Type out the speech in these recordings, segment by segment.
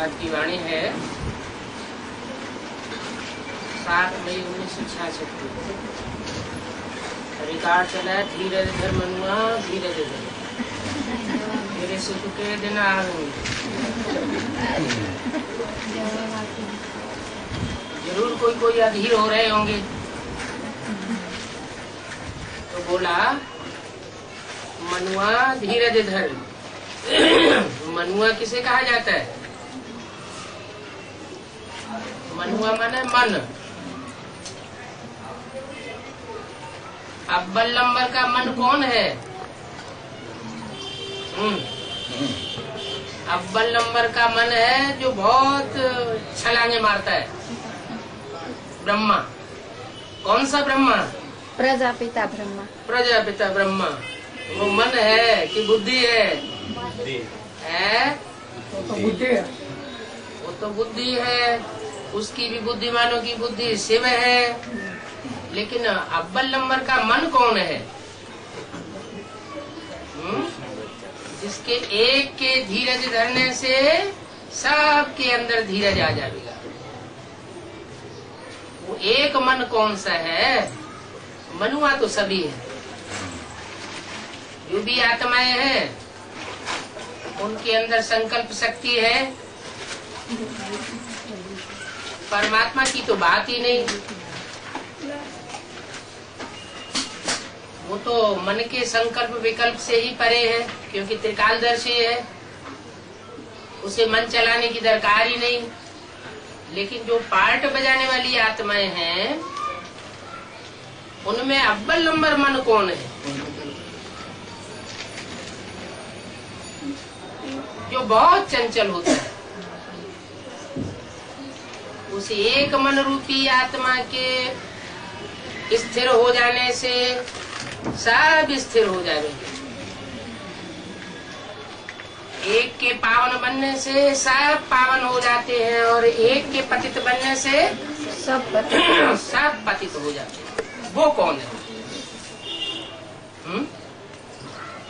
आज की वाणी है 7 मई 1966 को। रिकॉर्ड चला है धीरज धर मनुआ धीरज धर, मेरे सुख के दिन आएंगे। जरूर कोई कोई अधीर हो रहे होंगे। तो बोला मनुआ धीरज धर। मनुआ किसे कहा जाता है? मनुआ माने मन। अव्वल नंबर का मन कौन है? अव्वल नंबर का मन है जो बहुत छलांगे मारता है, ब्रह्मा। कौन सा ब्रह्मा? प्रजापिता ब्रह्मा। प्रजापिता ब्रह्मा। वो मन है कि बुद्धि है? है? वो तो बुद्धि है। उसकी भी बुद्धिमानों की बुद्धि शिव है। लेकिन अव्वल नंबर का मन कौन है? जिसके एक के धीरज धरने से सबके अंदर धीरज आ जाएगा। वो एक मन कौन सा है? मनुआ तो सभी है। जो भी आत्माएं हैं उनके अंदर संकल्प शक्ति है। परमात्मा की तो बात ही नहीं। वो तो मन के संकल्प विकल्प से ही परे है, क्योंकि त्रिकालदर्शी है। उसे मन चलाने की दरकार ही नहीं। लेकिन जो पार्ट बजाने वाली आत्माएं हैं उनमें अव्वल नंबर मन कौन है? जो बहुत चंचल होता है। उस एक मन रूपी आत्मा के स्थिर हो जाने से सब स्थिर हो जाएंगे। एक के पावन बनने से सब पावन हो जाते हैं, और एक के पतित बनने से सब पतित हो जाते हैं। वो कौन है?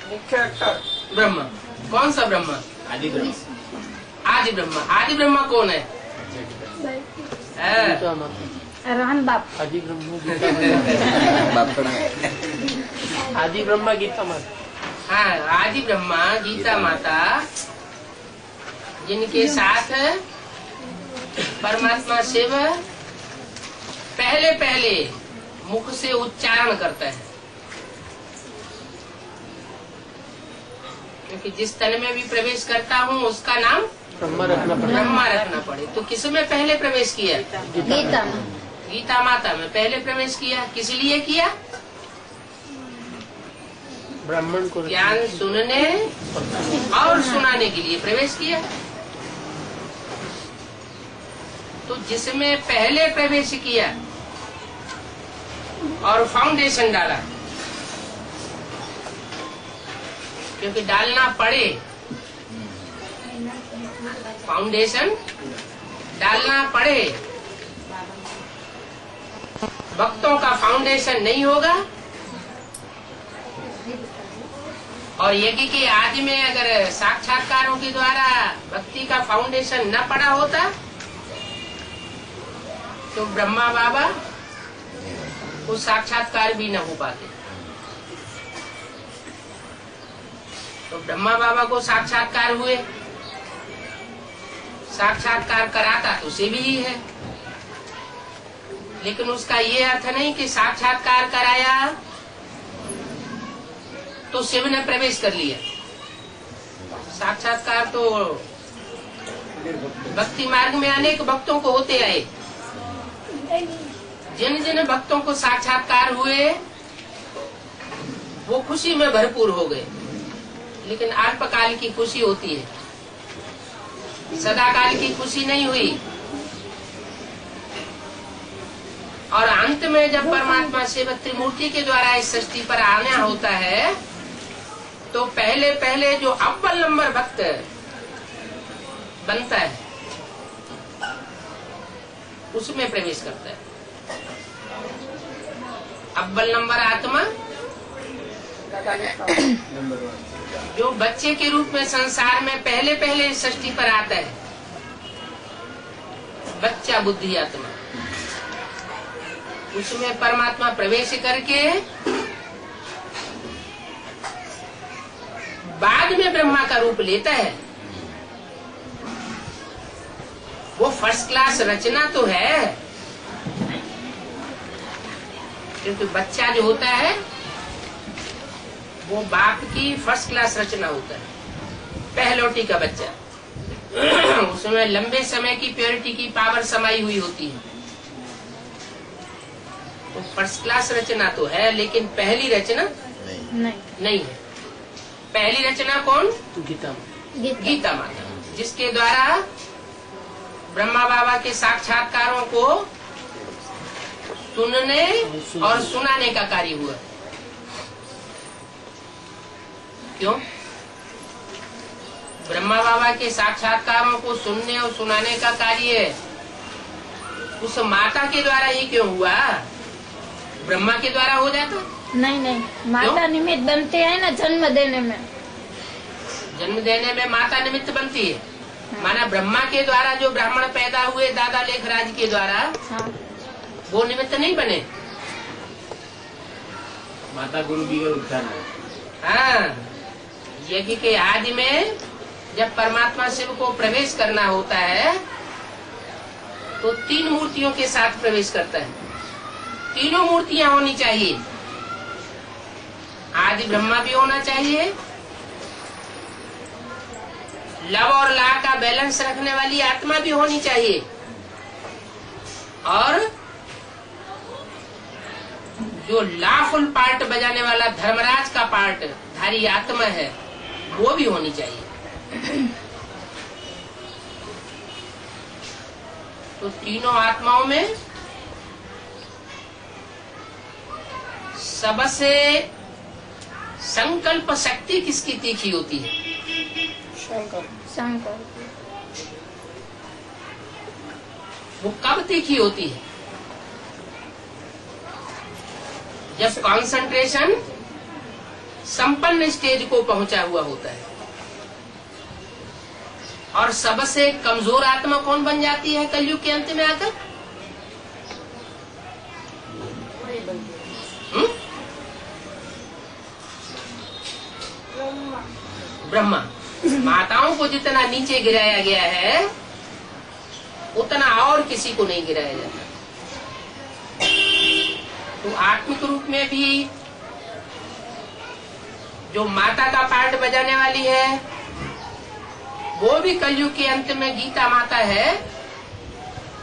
मुख्य अक्षर ब्रह्मा। कौन सा ब्रह्मा? आदि ब्रह्मा। आदि ब्रह्मा। आदि ब्रह्मा कौन है? रहन बाप। आदि ब्रह्मा आदि ब्रह्मा गीता माता। हाँ, आदि ब्रह्मा गीता माता, जिनके साथ परमात्मा शिव पहले पहले मुख से उच्चारण करता है। क्योंकि जिस तन में भी प्रवेश करता हूँ उसका नाम ब्रह्मा रखना पड़े। तो किस में पहले प्रवेश किया? गीता। गीता माता में पहले प्रवेश किया। किस लिए किया? ब्राह्मण को ज्ञान सुनने और सुनाने के लिए प्रवेश किया। तो जिसमें पहले प्रवेश किया और फाउंडेशन डाला, क्योंकि डालना पड़े, फाउंडेशन डालना पड़े। भक्तों का फाउंडेशन नहीं होगा। और यज्ञ के आदि में अगर साक्षात्कारों के द्वारा भक्ति का फाउंडेशन न पड़ा होता तो ब्रह्मा बाबा को साक्षात्कार भी न हो पाते। तो ब्रह्मा बाबा को साक्षात्कार हुए। साक्षात्कार कराता तो शिव ही है। लेकिन उसका ये अर्थ नहीं कि साक्षात्कार कराया तो शिव ने प्रवेश कर लिया। साक्षात्कार तो भक्ति मार्ग में अनेक भक्तों को होते आए। जिन जिन भक्तों को साक्षात्कार हुए वो खुशी में भरपूर हो गए। लेकिन अल्पकाल की खुशी होती है, सदाकाल की खुशी नहीं हुई। और अंत में जब परमात्मा शिव त्रिमूर्ति के द्वारा इस सृष्टि पर आना होता है तो पहले पहले जो अव्वल नंबर भक्त बनता है उसमें प्रवेश करता है। अव्वल नंबर आत्मा जो बच्चे के रूप में संसार में पहले पहले सृष्टि पर आता है, बच्चा बुद्धि आत्मा, उसमें परमात्मा प्रवेश करके बाद में ब्रह्मा का रूप लेता है। वो फर्स्ट क्लास रचना तो है, क्योंकि बच्चा जो होता है वो बाप की फर्स्ट क्लास रचना होता है, पहलौटी का बच्चा। उसमें लंबे समय की प्योरिटी की पावर समाई हुई होती है, तो फर्स्ट क्लास रचना तो है, लेकिन पहली रचना नहीं है। पहली रचना कौन? गीता माता, जिसके द्वारा ब्रह्मा बाबा के साक्षात्कारों को सुनने और सुनाने का कार्य हुआ। क्यों? ब्रह्मा बाबा के साक्षात्कारों को सुनने और सुनाने का कार्य उस माता के द्वारा ही क्यों हुआ? ब्रह्मा के द्वारा हो जाता? नहीं, माता निमित्त बनते हैं ना जन्म देने में। जन्म देने में माता निमित्त बनती है। माना ब्रह्मा के द्वारा जो ब्राह्मण पैदा हुए दादा लेखराज के द्वारा, हाँ। वो निमित्त नहीं बने। माता गुरु की उत्थान है। हाँ, यज्ञ के आदि में जब परमात्मा शिव को प्रवेश करना होता है तो 3 मूर्तियों के साथ प्रवेश करता है। तीनों मूर्तियां होनी चाहिए। आदि ब्रह्मा भी होना चाहिए, लव और ला का बैलेंस रखने वाली आत्मा भी होनी चाहिए, और जो लाफुल पार्ट बजाने वाला धर्मराज का पार्ट धारी आत्मा है वो भी होनी चाहिए। तो तीनों आत्माओं में सबसे संकल्प शक्ति किसकी तीखी होती है? शंकर। वो कब तीखी होती है? जब कंसंट्रेशन संपन्न स्टेज को पहुंचा हुआ होता है। और सबसे कमजोर आत्मा कौन बन जाती है कलयुग के अंत में आकर? ब्रह्मा। माताओं को जितना नीचे गिराया गया है उतना और किसी को नहीं गिराया जाता। तो आत्मिक रूप में भी जो माता का पार्ट बजाने वाली है वो भी कलयुग के अंत में गीता माता है,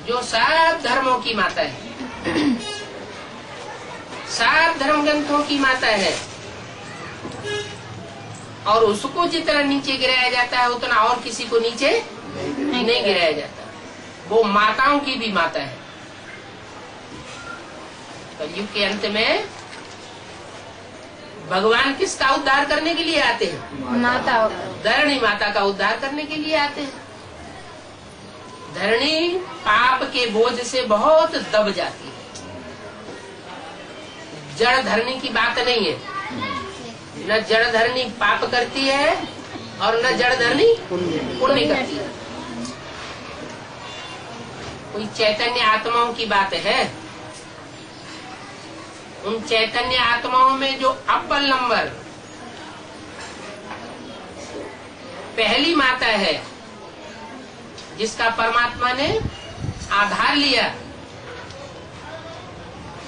जो सब धर्मों की माता है, सब धर्म ग्रंथों की माता है। और उसको जितना नीचे गिराया जाता है उतना और किसी को नीचे नहीं गिराया जाता। वो माताओं की भी माता है। कलयुग के अंत में भगवान किसका उद्धार करने के लिए आते हैं? माता। धरणी माता का उद्धार करने के लिए आते हैं। धरणी पाप के बोझ से बहुत दब जाती है। जड़ धरणी की बात नहीं है। न जड़ धरणी पाप करती है और न जड़ धरणी पुण्य करती है। कोई चैतन्य आत्माओं की बात है। उन चैतन्य आत्माओं में जो अव्वल नंबर पहली माता है, जिसका परमात्मा ने आधार लिया,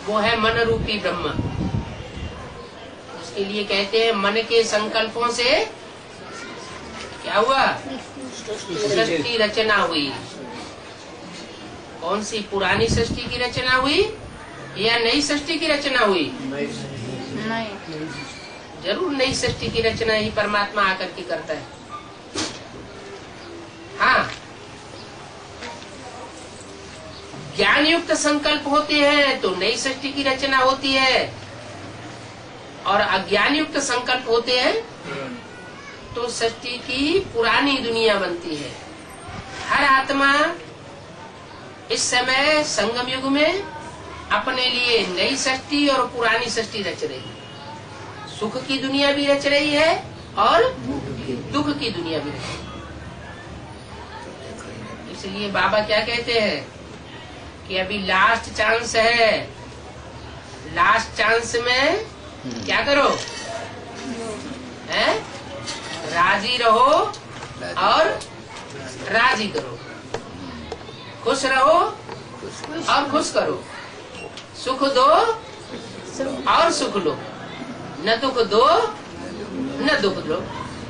वो है मन रूपी ब्रह्मा। उसके लिए कहते हैं मन के संकल्पों से क्या हुआ? सृष्टि रचना हुई। कौन सी? पुरानी सृष्टि की रचना हुई या नई सृष्टि की रचना हुई? नहीं, जरूर नई सृष्टि की रचना ही परमात्मा आकर के करता है। हाँ, ज्ञान युक्त संकल्प होते हैं तो नई सृष्टि की रचना होती है, और अज्ञान युक्त संकल्प होते हैं तो सृष्टि की पुरानी दुनिया बनती है। हर आत्मा इस समय संगम युग में अपने लिए नई सृष्टि और पुरानी सृष्टि रच रही है। सुख की दुनिया भी रच रही है और दुख की दुनिया भी रच रही है। इसलिए बाबा क्या कहते हैं? कि अभी लास्ट चांस है, लास्ट चांस में क्या करो, हैं? राजी रहो और राजी करो, खुश रहो और खुश करो, सुख दो और सुख लो, न दुख दो न दुख लो।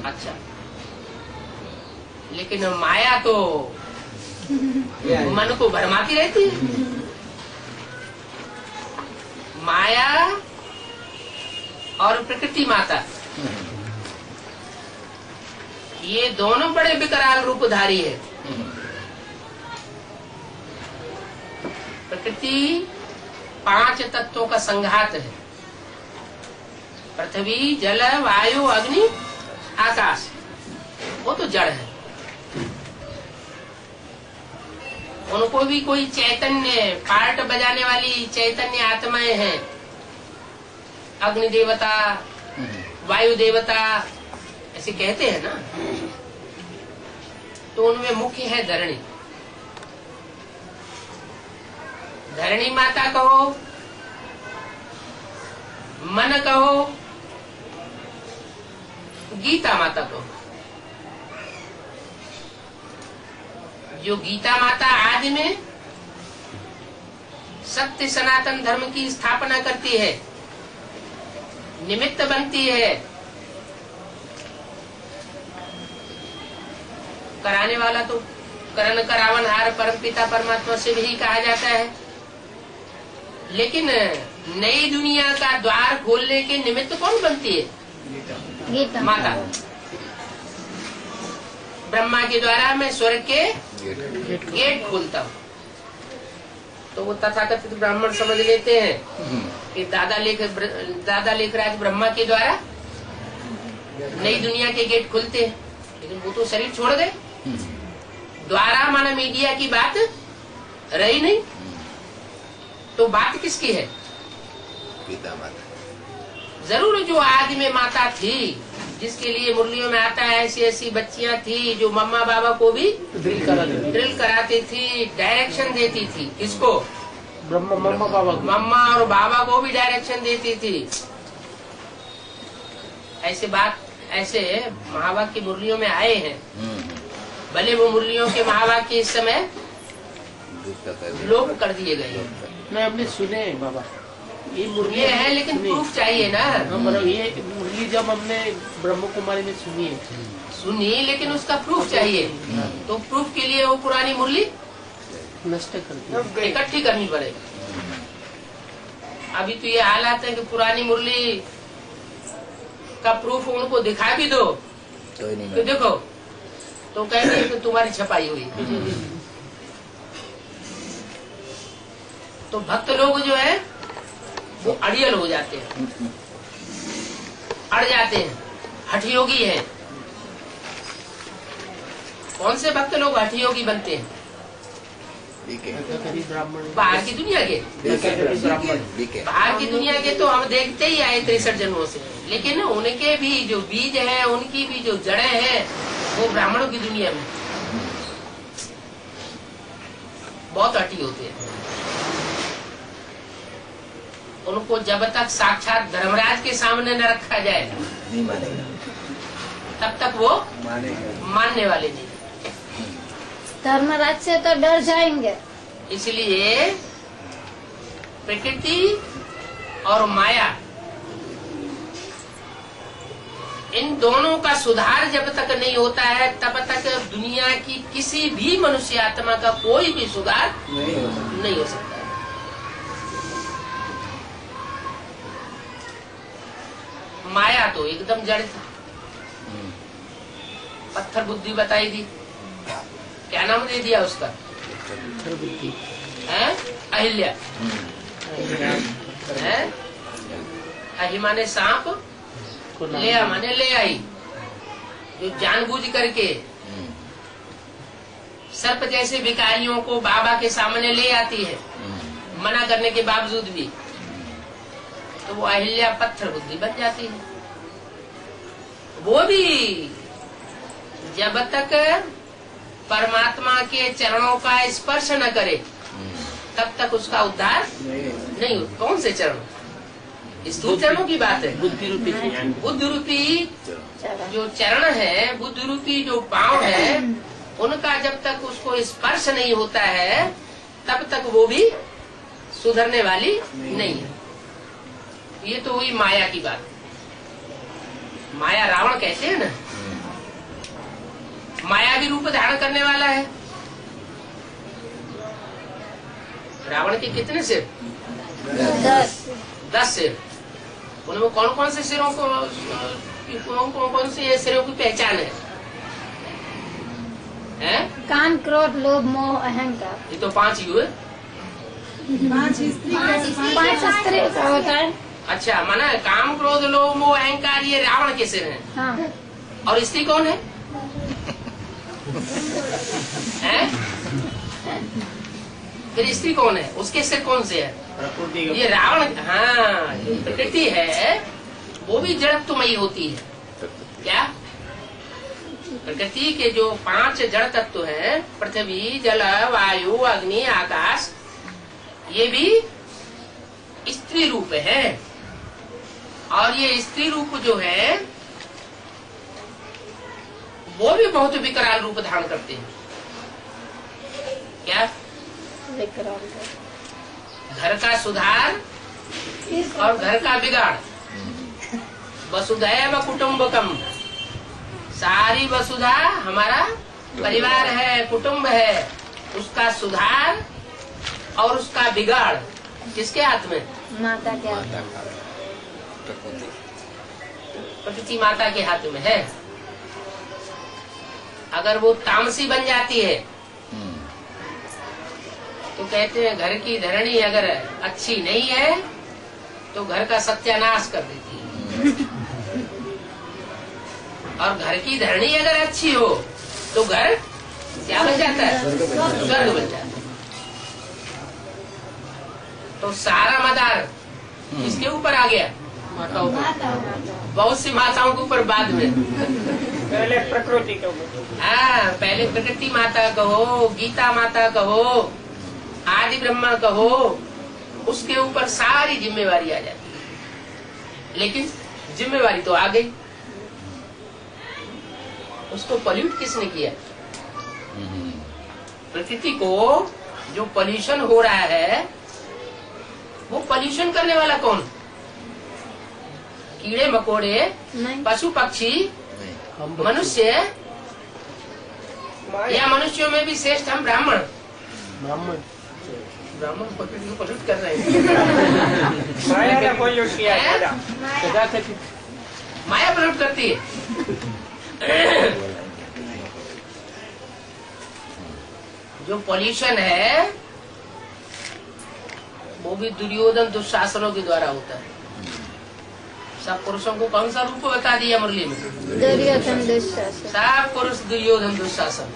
अच्छा, लेकिन माया तो मन को भरमाती रहती है। माया और प्रकृति माता, ये दोनों बड़े विकराल रूपधारी है। प्रकृति 5 तत्वों का संघात है, पृथ्वी जल वायु अग्नि आकाश, वो तो जड़ है। उनको भी कोई चैतन्य, पार्ट बजाने वाली चैतन्य आत्माएं हैं, अग्नि देवता, वायु देवता ऐसे कहते हैं ना। तो उनमें मुख्य है धरणी। धरणी माता कहो, मन कहो, गीता माता कहो। जो गीता माता आदि में सत्य सनातन धर्म की स्थापना करती है, निमित्त बनती है, कराने वाला तो करण करावन हार परम पिता परमात्मा से भी कहा जाता है। लेकिन नई दुनिया का द्वार खोलने के निमित्त कौन बनती है? गीता माता। ब्रह्मा के द्वारा मैं स्वर्ग के गेट खोलता हूँ। तो वो तथाकथित ब्राह्मण समझ लेते हैं कि दादा लेखराज ब्रह्मा के द्वारा नई दुनिया के गेट खुलते हैं। लेकिन वो तो शरीर छोड़ गए, द्वारा माना मीडिया की बात रही नहीं। तो बात किसकी है? गीता माता। जरूर जो आदि में माता थी, जिसके लिए मुरलियों में आता है ऐसी ऐसी बच्चियां थी जो मम्मा बाबा को भी ड्रिल कराती थी, डायरेक्शन देती थी। किसको? मम्मा और बाबा को भी डायरेक्शन देती थी। ऐसे महावाक्य मुरलियों में आए हैं। भले वो मुरलियों के महावाक्य इस समय लोप कर दिए गए। नहीं, हमने सुने बाबा, ये मुरली है, लेकिन प्रूफ चाहिए ना। मतलब ये मुरली जब हमने ब्रह्म कुमारी में सुनी, लेकिन उसका प्रूफ चाहिए। तो प्रूफ के लिए वो पुरानी मुरली नष्ट कर इकट्ठी करनी पड़ेगी। अभी तो ये हालात है कि पुरानी मुरली का प्रूफ उनको दिखा भी दो तो देखो, तो कहेंगे कि तुम्हारी छपाई हुई। तो भक्त लोग जो है वो अड़ियल हो जाते हैं, अड़ जाते हैं, हठयोगी है। कौन से भक्त लोग हठयोगी बनते हैं? बाहर की दुनिया के, बाहर की दुनिया के तो हम देखते ही आए 63 जन्मों से। लेकिन उनके भी जो बीज है, उनकी भी जो जड़ें हैं, वो ब्राह्मणों की दुनिया में बहुत हठी होते हैं। उनको जब तक साक्षात धर्मराज के सामने न रखा जाए नहीं मानेगा, तब तक वो मानने वाले नहीं। धर्मराज से तो डर जाएंगे। इसलिए प्रकृति और माया, इन दोनों का सुधार जब तक नहीं होता है, तब तक दुनिया की किसी भी मनुष्य आत्मा का कोई भी सुधार नहीं हो सकता। माया तो एकदम जड़ था, पत्थर बुद्धि बताई दी। क्या नाम दे दिया उसका? अहिल्या। अहि माने सांप, ले माने ले आई। जो जानबूझ करके सर्प जैसे विकारियों को बाबा के सामने ले आती है, मना करने के बावजूद भी, तो वो अहिल्या पत्थर बुद्धि बन जाती है। वो भी जब तक परमात्मा के चरणों का स्पर्श न करे, तब तक उसका उद्धार नहीं हो। कौन से चरण? स्थूल चरणों की बात है। बुद्धि रूपी बुद्धि रूपी जो चरण है, बुद्धि रूपी जो पांव है, उनका जब तक उसको स्पर्श नहीं होता है तब तक वो भी सुधरने वाली नहीं है। ये तो हुई माया की बात। माया रावण कहते हैं ना, माया भी रूप धारण करने वाला है। रावण के कितने सिर? 10 सिर। उनमें कौन कौन से सिरों को, कौन से सिरों की पहचान है? काम, क्रोध, लोभ, मोह, अहंकार। ये तो 5 ही हुए। 5 स्त्री का होता है। अच्छा, माना काम, क्रोध, लोभ, मोह, अहंकार, ये रावण के सिर हैं। हाँ। और स्त्री कौन है? फिर स्त्री कौन है? उसके सिर कौन से है? ये रावण। हाँ, प्रकृति है वो भी जड़त्वमयी होती है। क्या? प्रकृति के जो 5 जड़ तत्व हैं, पृथ्वी, जल, वायु, अग्नि, आकाश, ये भी स्त्री रूप है। और ये स्त्री रूप जो है वो भी बहुत विकराल रूप धारण करते हैं। क्या? घर का सुधार और घर का बिगाड़। वसुधैव कुटुम्बकम, सारी वसुधा हमारा परिवार है, कुटुंब है। उसका सुधार और उसका बिगाड़ किसके हाथ में? माता के हाथ में। प्रकृति माता के हाथ में है। अगर वो तामसी बन जाती है तो कहते हैं घर की धरणी अगर अच्छी नहीं है तो घर का सत्यानाश कर देती है। और घर की धरणी अगर अच्छी हो तो घर क्या बन जाता है? स्वर्ग बन जाता है। तो सारा मदार किसके ऊपर आ गया? माताओं पर। बहुत सी माताओं के ऊपर बाद में। पहले प्रकृति के ऊपर। हाँ, पहले प्रकृति माता कहो, गीता माता कहो, आदि ब्रह्मा कहो, उसके ऊपर सारी जिम्मेवारी आ जाती है। लेकिन जिम्मेवारी तो आ गई, उसको पॉल्यूट किसने किया? प्रकृति को जो पॉल्यूशन हो रहा है वो पॉल्यूशन करने वाला कौन? कीड़े मकोड़े, पशु पक्षी, मनुष्य, या मनुष्यों में भी श्रेष्ठ हम ब्राह्मण। ब्राह्मण प्रकृति को पॉल्यूट कर रहे हैं। माया ने पॉल्यूट किया है। माया पॉल्यूट करती है। जो पॉल्यूशन है वो भी दुर्योधन दुशासनों के द्वारा होता है। सब पुरुषों को कौन सा रूप बता दिया मुरली में? दुर्योधन दुशासन। सब पुरुष दुर्योधन दुशासन।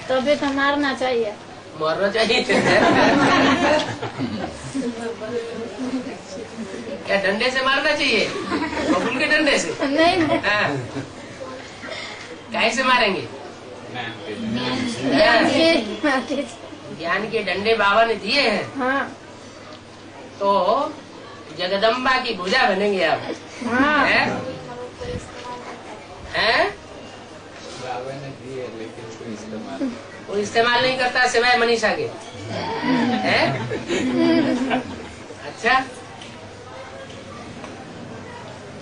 तभी तो मारना चाहिए। मारना चाहिए। क्या डंडे से मारना चाहिए? बबुल के डंडे से? नहीं। कैसे मारेंगे? ज्ञान के डंडे बाबा ने दिए हैं। हाँ। तो जगदम्बा की भुजा बनेंगे आप। हाँ। हैं? वो इस्तेमाल नहीं करता सिवाय मनीषा के। हैं? अच्छा,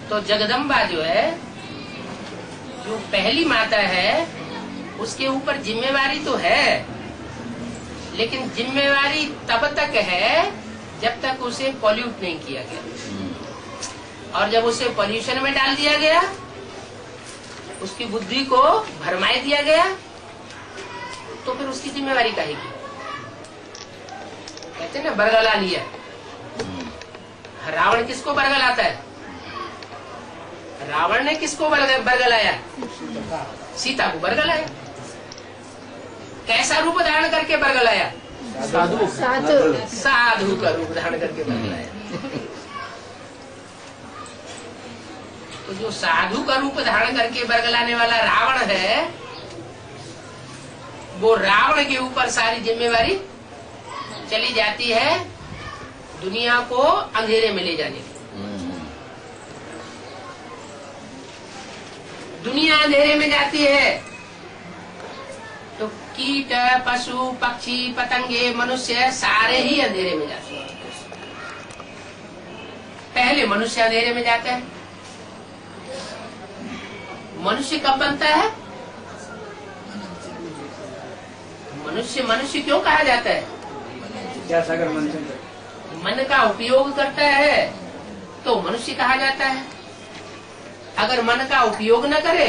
तो जगदम्बा जो है, जो पहली माता है, उसके ऊपर जिम्मेवारी तो है, लेकिन जिम्मेवारी तब तक है जब तक उसे पॉल्यूट नहीं किया गया। और जब उसे पॉल्यूशन में डाल दिया गया, उसकी बुद्धि को भरमाए दिया गया, तो फिर उसकी जिम्मेवारी काहे की? कहते हैं ना, बरगला लिया। रावण किसको बरगलाता है? रावण ने किसको बरगलाया? सीता को बरगलाया। कैसा रूप धारण करके बरगलाया? साधु। साधु का रूप धारण करके बरगलाया। तो जो साधु का रूप धारण करके बरगलाने वाला रावण है, वो रावण के ऊपर सारी जिम्मेवारी चली जाती है दुनिया को अंधेरे में ले जाने की। दुनिया अंधेरे में जाती है तो कीट, पशु, पक्षी, पतंगे, मनुष्य सारे ही अंधेरे में जाते हैं। पहले मनुष्य अंधेरे में जाता है। मनुष्य कब बनता है? मनुष्य क्यों कहा जाता है? मन का उपयोग करता है तो मनुष्य कहा जाता है। अगर मन का उपयोग न करे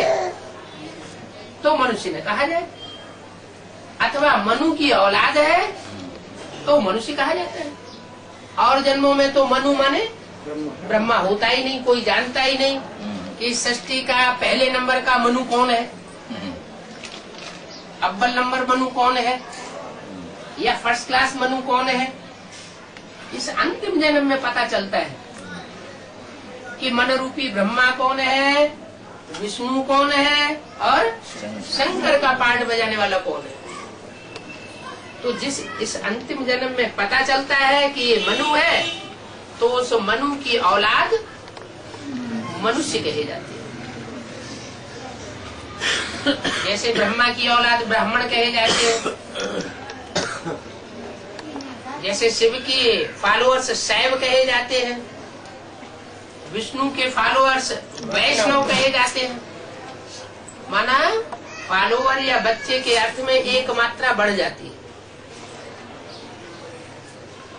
तो मनुष्य न कहा जाए। अथवा मनु की औलाद है तो मनुष्य कहा जाता है। और जन्मों में तो मनु माने ब्रह्मा होता ही नहीं, कोई जानता ही नहीं कि सृष्टि का पहले नंबर का मनु कौन है, अव्वल नंबर मनु कौन है, या फर्स्ट क्लास मनु कौन है। इस अंतिम जन्म में पता चलता है कि मन रूपी ब्रह्मा कौन है, विष्णु कौन है और शंकर का पार्ट बजाने वाला कौन है। तो इस अंतिम जन्म में पता चलता है कि ये मनु है तो उस मनु की औलाद मनुष्य कही जाती है। जैसे ब्रह्मा की औलाद ब्राह्मण कहे जाते हैं, जैसे शिव के फॉलोअर्स शैव कहे जाते हैं, विष्णु के फॉलोअर्स वैष्णव कहे जाते हैं। माना फॉलोअर या बच्चे के अर्थ में एक मात्रा बढ़ जाती है।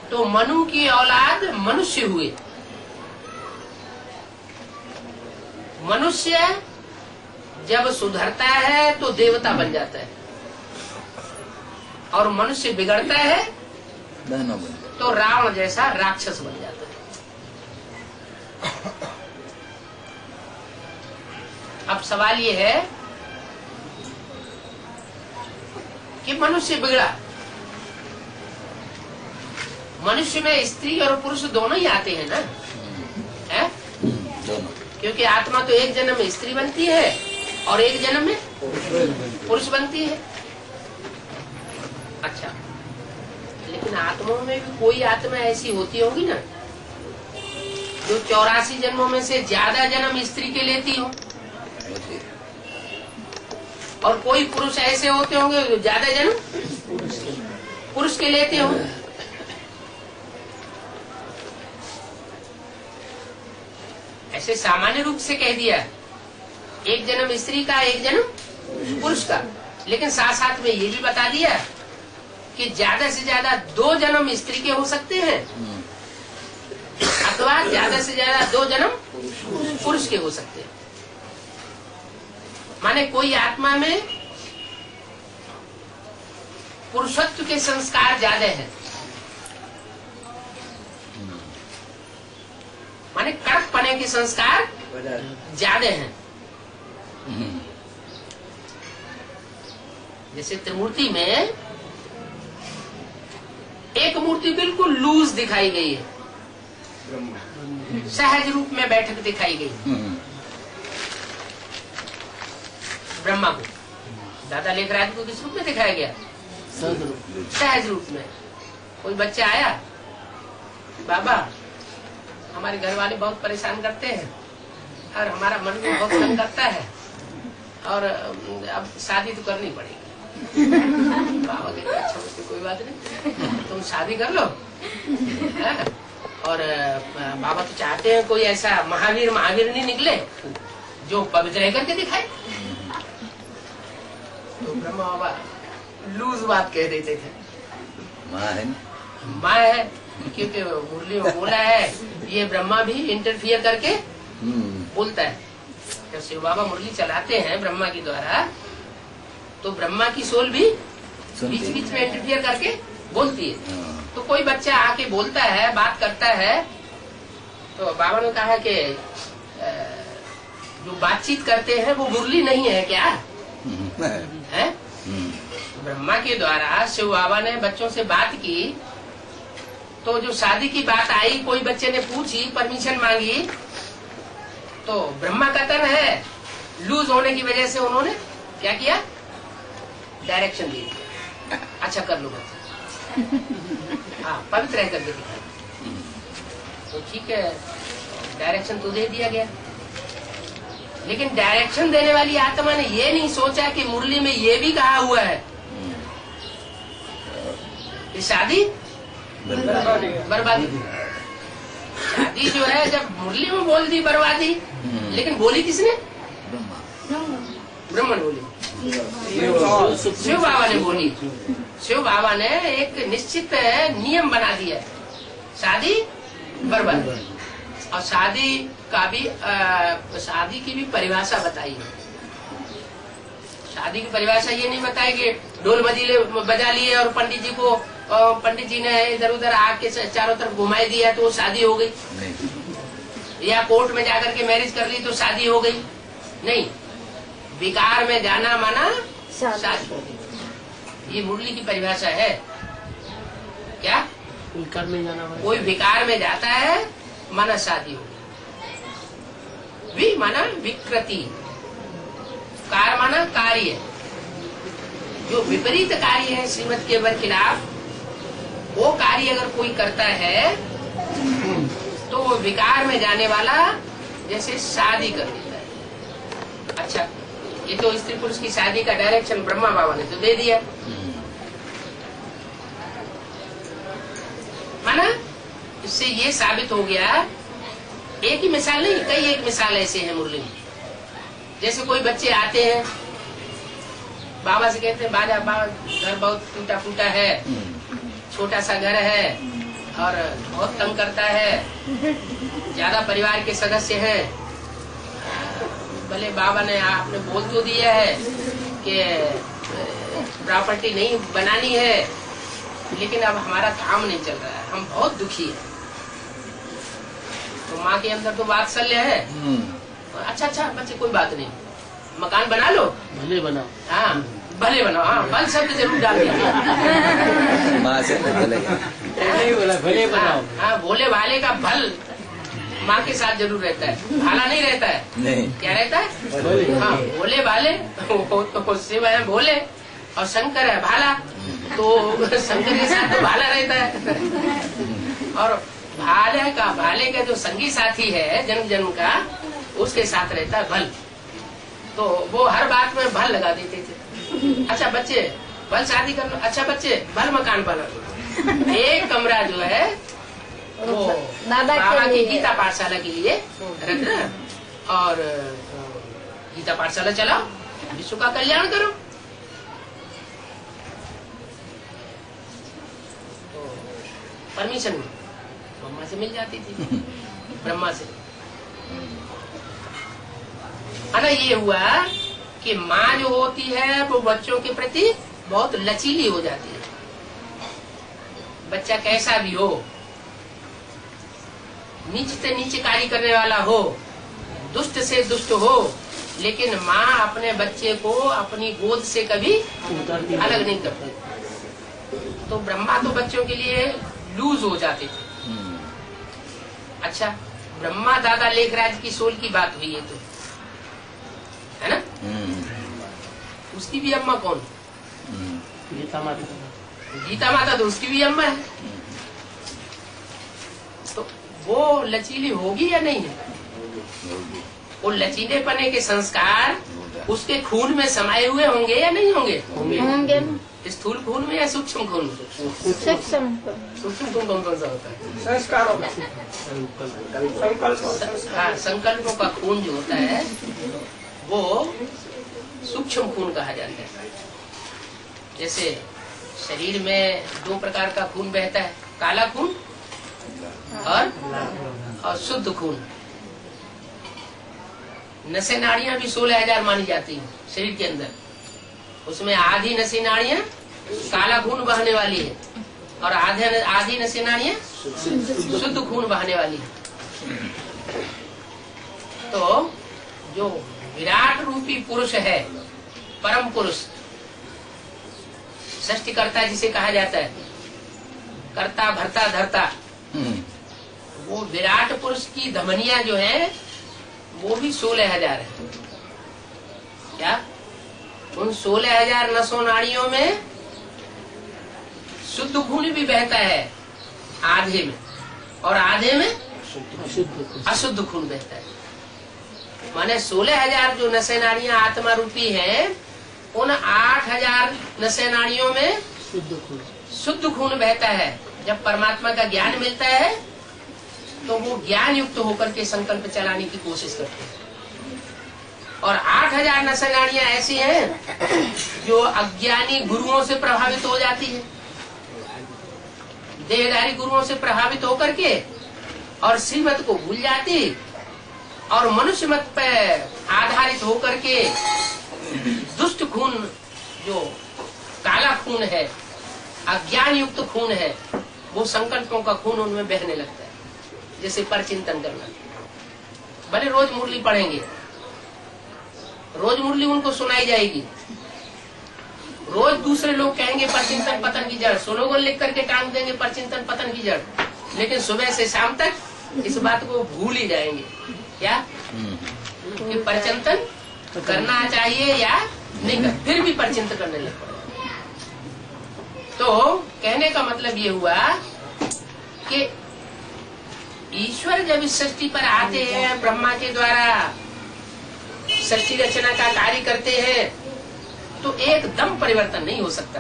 तो मनु की औलाद मनुष्य हुए। मनुष्य जब सुधरता है तो देवता बन जाता है, और मनुष्य बिगड़ता है तो रावण जैसा राक्षस बन जाता है। अब सवाल ये है कि मनुष्य बिगड़ा, मनुष्य में स्त्री और पुरुष दोनों ही आते हैं ना, है? क्योंकि आत्मा तो एक जन्म में स्त्री बनती है और एक जन्म में पुरुष बनती है। अच्छा, लेकिन आत्माओं में भी कोई आत्मा ऐसी होती होगी ना जो 84 जन्मों में से ज्यादा जन्म स्त्री के लेती हो, और कोई पुरुष ऐसे होते होंगे जो ज्यादा जन्म पुरुष के लेते हो। ऐसे सामान्य रूप से कह दिया एक जन्म स्त्री का एक जन्म पुरुष का, लेकिन साथ साथ में ये भी बता दिया कि ज्यादा से ज्यादा 2 जन्म स्त्री के हो सकते हैं अथवा ज्यादा से ज्यादा 2 जन्म पुरुष के हो सकते हैं। माने कोई आत्मा में पुरुषत्व के संस्कार ज्यादा है, माने कड़क पने के संस्कार ज्यादा हैं। जैसे त्रिमूर्ति में एक मूर्ति बिल्कुल लूज दिखाई गई है, सहज रूप में बैठक दिखाई गई। ब्रह्मा को दादा लेखराज को किस रूप में दिखाया गया? सहज रूप में। कोई बच्चा आया, बाबा हमारे घर वाले बहुत परेशान करते हैं और हमारा मन भी बहुत तंग करता है, और अब शादी तो करनी पड़ेगी। बाबा कहते अच्छा उसकी कोई बात नहीं, तुम शादी कर लो। और बाबा तो चाहते हैं कोई ऐसा महावीर नहीं निकले जो पवित्र रह करके दिखाए। तो ब्रह्मा बाबा लूज बात कह देते थे, माँ है क्योंकि मुरली में बोला है ये ब्रह्मा भी इंटरफियर करके बोलता है। जब शिव बाबा मुरली चलाते हैं ब्रह्मा की द्वारा, तो ब्रह्मा की सोल भी बीच बीच में इंटरफियर करके बोलती है। तो कोई बच्चा आके बोलता है, बात करता है, तो बाबा ने कहा कि जो बातचीत करते हैं वो मुरली नहीं है क्या? है? ब्रह्मा के द्वारा शिव बाबा ने बच्चों से बात की, तो जो शादी की बात आई, कोई बच्चे ने पूछी, परमिशन मांगी, तो ब्रह्मा का तन है लूज होने की वजह से उन्होंने क्या किया? डायरेक्शन दी, अच्छा कर लो बच्चे। हाँ, पवित्र है करके दिखाया। तो ठीक है, डायरेक्शन तो दे दिया गया, लेकिन डायरेक्शन देने वाली आत्मा ने ये नहीं सोचा कि मुरली में ये भी कहा हुआ है कि शादी बर्बादी। शादी जो है जब मुरली में बोल दी बर्बादी, लेकिन बोली किसने? ब्रह्मन बोली, शिव बाबा ने बोली। शिव बाबा ने एक निश्चित नियम बना दिया, शादी बर्बादी। और शादी का भी शादी की भी परिभाषा बताई है। शादी की परिभाषा ये नहीं बताई कि ढोल मजीले बजा लिए और पंडित जी ने इधर उधर आके चारों तरफ घुमाई दिया तो वो शादी हो गई, या कोर्ट में जाकर के मैरिज कर ली तो शादी हो गई। नहीं, विकार में जाना माना शादी। ये मुरली की परिभाषा है। क्या? विकार में जाना, कोई विकार में जाता है माना शादी हो। वि माना विकृति, कार माना कार्य। जो विपरीत कार्य है श्रीमत के खिलाफ, वो कार्य अगर कोई करता है तो वो विकार में जाने वाला जैसे शादी कर देता है। अच्छा, ये तो स्त्री पुरुष की शादी का डायरेक्शन ब्रह्मा बाबा ने तो दे दिया, माना। इससे ये साबित हो गया, एक ही मिसाल नहीं, कई एक मिसाल ऐसे हैं मुरली में। जैसे कोई बच्चे आते हैं, बाबा से कहते हैं बाबा घर बहुत टूटा फूटा है, छोटा सा घर है और बहुत तंग करता है, ज्यादा परिवार के सदस्य हैं। भले बाबा ने आपने बोल तो दिया है कि प्रॉपर्टी नहीं बनानी है, लेकिन अब हमारा काम नहीं चल रहा है, हम बहुत दुखी है। तो माँ के अंदर तो वात्सल्य है। अच्छा बच्चे, कोई बात नहीं, मकान बना लो, भले बनाओ। हाँ, भले बनाओ। हाँ, भल शब्द जरूर डाल दिया। माँ से भले भले बनाओ। हाँ, भोले भाले का भल माँ के साथ जरूर रहता है, भाला नहीं रहता है। नहीं, क्या रहता है? हाँ, भोले भाले तो शिव है भोले और शंकर है भाला, तो शंकर के साथ तो भाला रहता है। और भाले का जो संगी साथी है जन्म जन्म का, उसके साथ रहता है भल। तो वो हर बात में भल लगा देते थे। अच्छा बच्चे, भल शादी कर लो। अच्छा बच्चे, भल मकान बना लो। एक कमरा जो है वो बाबा की गीता पाठशाला के लिए रखना, और गीता पाठशाला चलाओ, विश्व का कल्याण करो। तो परमिशन ब्रह्मा से मिल जाती थी, ब्रह्मा से। है ये हुआ कि माँ जो होती है वो बच्चों के प्रति बहुत लचीली हो जाती है। बच्चा कैसा भी हो, नीच से नीच कार्य करने वाला हो, दुष्ट से दुष्ट हो, लेकिन माँ अपने बच्चे को अपनी गोद से कभी अलग नहीं करती। तो ब्रह्मा तो बच्चों के लिए लूज हो जाते थे। अच्छा, ब्रह्मा दादा लेखराज की सोल की बात हुई है, तो है ना? उसकी भी अम्मा कौन? गीता माता। गीता माता तो उसकी भी अम्मा है। तो वो लचीली होगी या नहीं है? वो लचीले पने के संस्कार उसके खून में समाये हुए होंगे या नहीं होंगे? होंगे। स्थूल खून में या सूक्ष्म खून में? सूक्ष्म खून कौन कौन सा होता है? संस्कारों का, हाँ, संकल्पों का खून जो होता है वो सूक्ष्म खून कहा जाता है। जैसे शरीर में दो प्रकार का खून बहता है, काला खून और शुद्ध खून। नसें नाड़ियां भी 16,000 मानी जाती हैं शरीर के अंदर। उसमें आधी नसें नाड़ियां काला खून बहने वाली है और आधी नसें नाड़ियां शुद्ध खून बहने वाली है। तो जो विराट रूपी पुरुष है, परम पुरुष, सृष्टिकर्ता जिसे कहा जाता है, कर्ता भरता धरता, वो विराट पुरुष की धमनियां जो है वो भी 16,000 है। क्या? उन 16,000 नसों नाड़ियों में शुद्ध खून भी बहता है आधे में, और आधे में अशुद्ध खून बहता है। माने 16,000 जो नसें नाड़ियां आत्मा रूपी है, उन 8,000 नसें नाड़ियों में शुद्ध खून बहता है। जब परमात्मा का ज्ञान मिलता है तो वो ज्ञान युक्त होकर के संकल्प चलाने की कोशिश करते हैं। और 8,000 नसें नाड़ियां ऐसी हैं जो अज्ञानी गुरुओं से प्रभावित हो जाती है, देहधारी गुरुओं से प्रभावित होकर के, और श्रीमत को भूल जाती, और मनुष्य मत पे आधारित होकर के दुष्ट खून, जो काला खून है, अज्ञान युक्त खून है, वो संकल्पों का खून उनमें बहने लगता है। जैसे परचिंतन करना, भले रोज मुरली पढ़ेंगे, रोज मुरली उनको सुनाई जाएगी, रोज दूसरे लोग कहेंगे परचिंतन पतन की जड़, सुनोगे लिख करके टांग देंगे परचिंतन पतन की जड़, लेकिन सुबह से शाम तक इस बात को भूल ही जाएंगे। क्या कि परचिंतन करना चाहिए या नहीं कर, फिर भी परचिंतन करने लग पड़े। तो कहने का मतलब ये हुआ कि ईश्वर जब इस सृष्टि पर आते हैं, ब्रह्मा के द्वारा सृष्टि रचना का कार्य करते हैं, तो एकदम परिवर्तन नहीं हो सकता।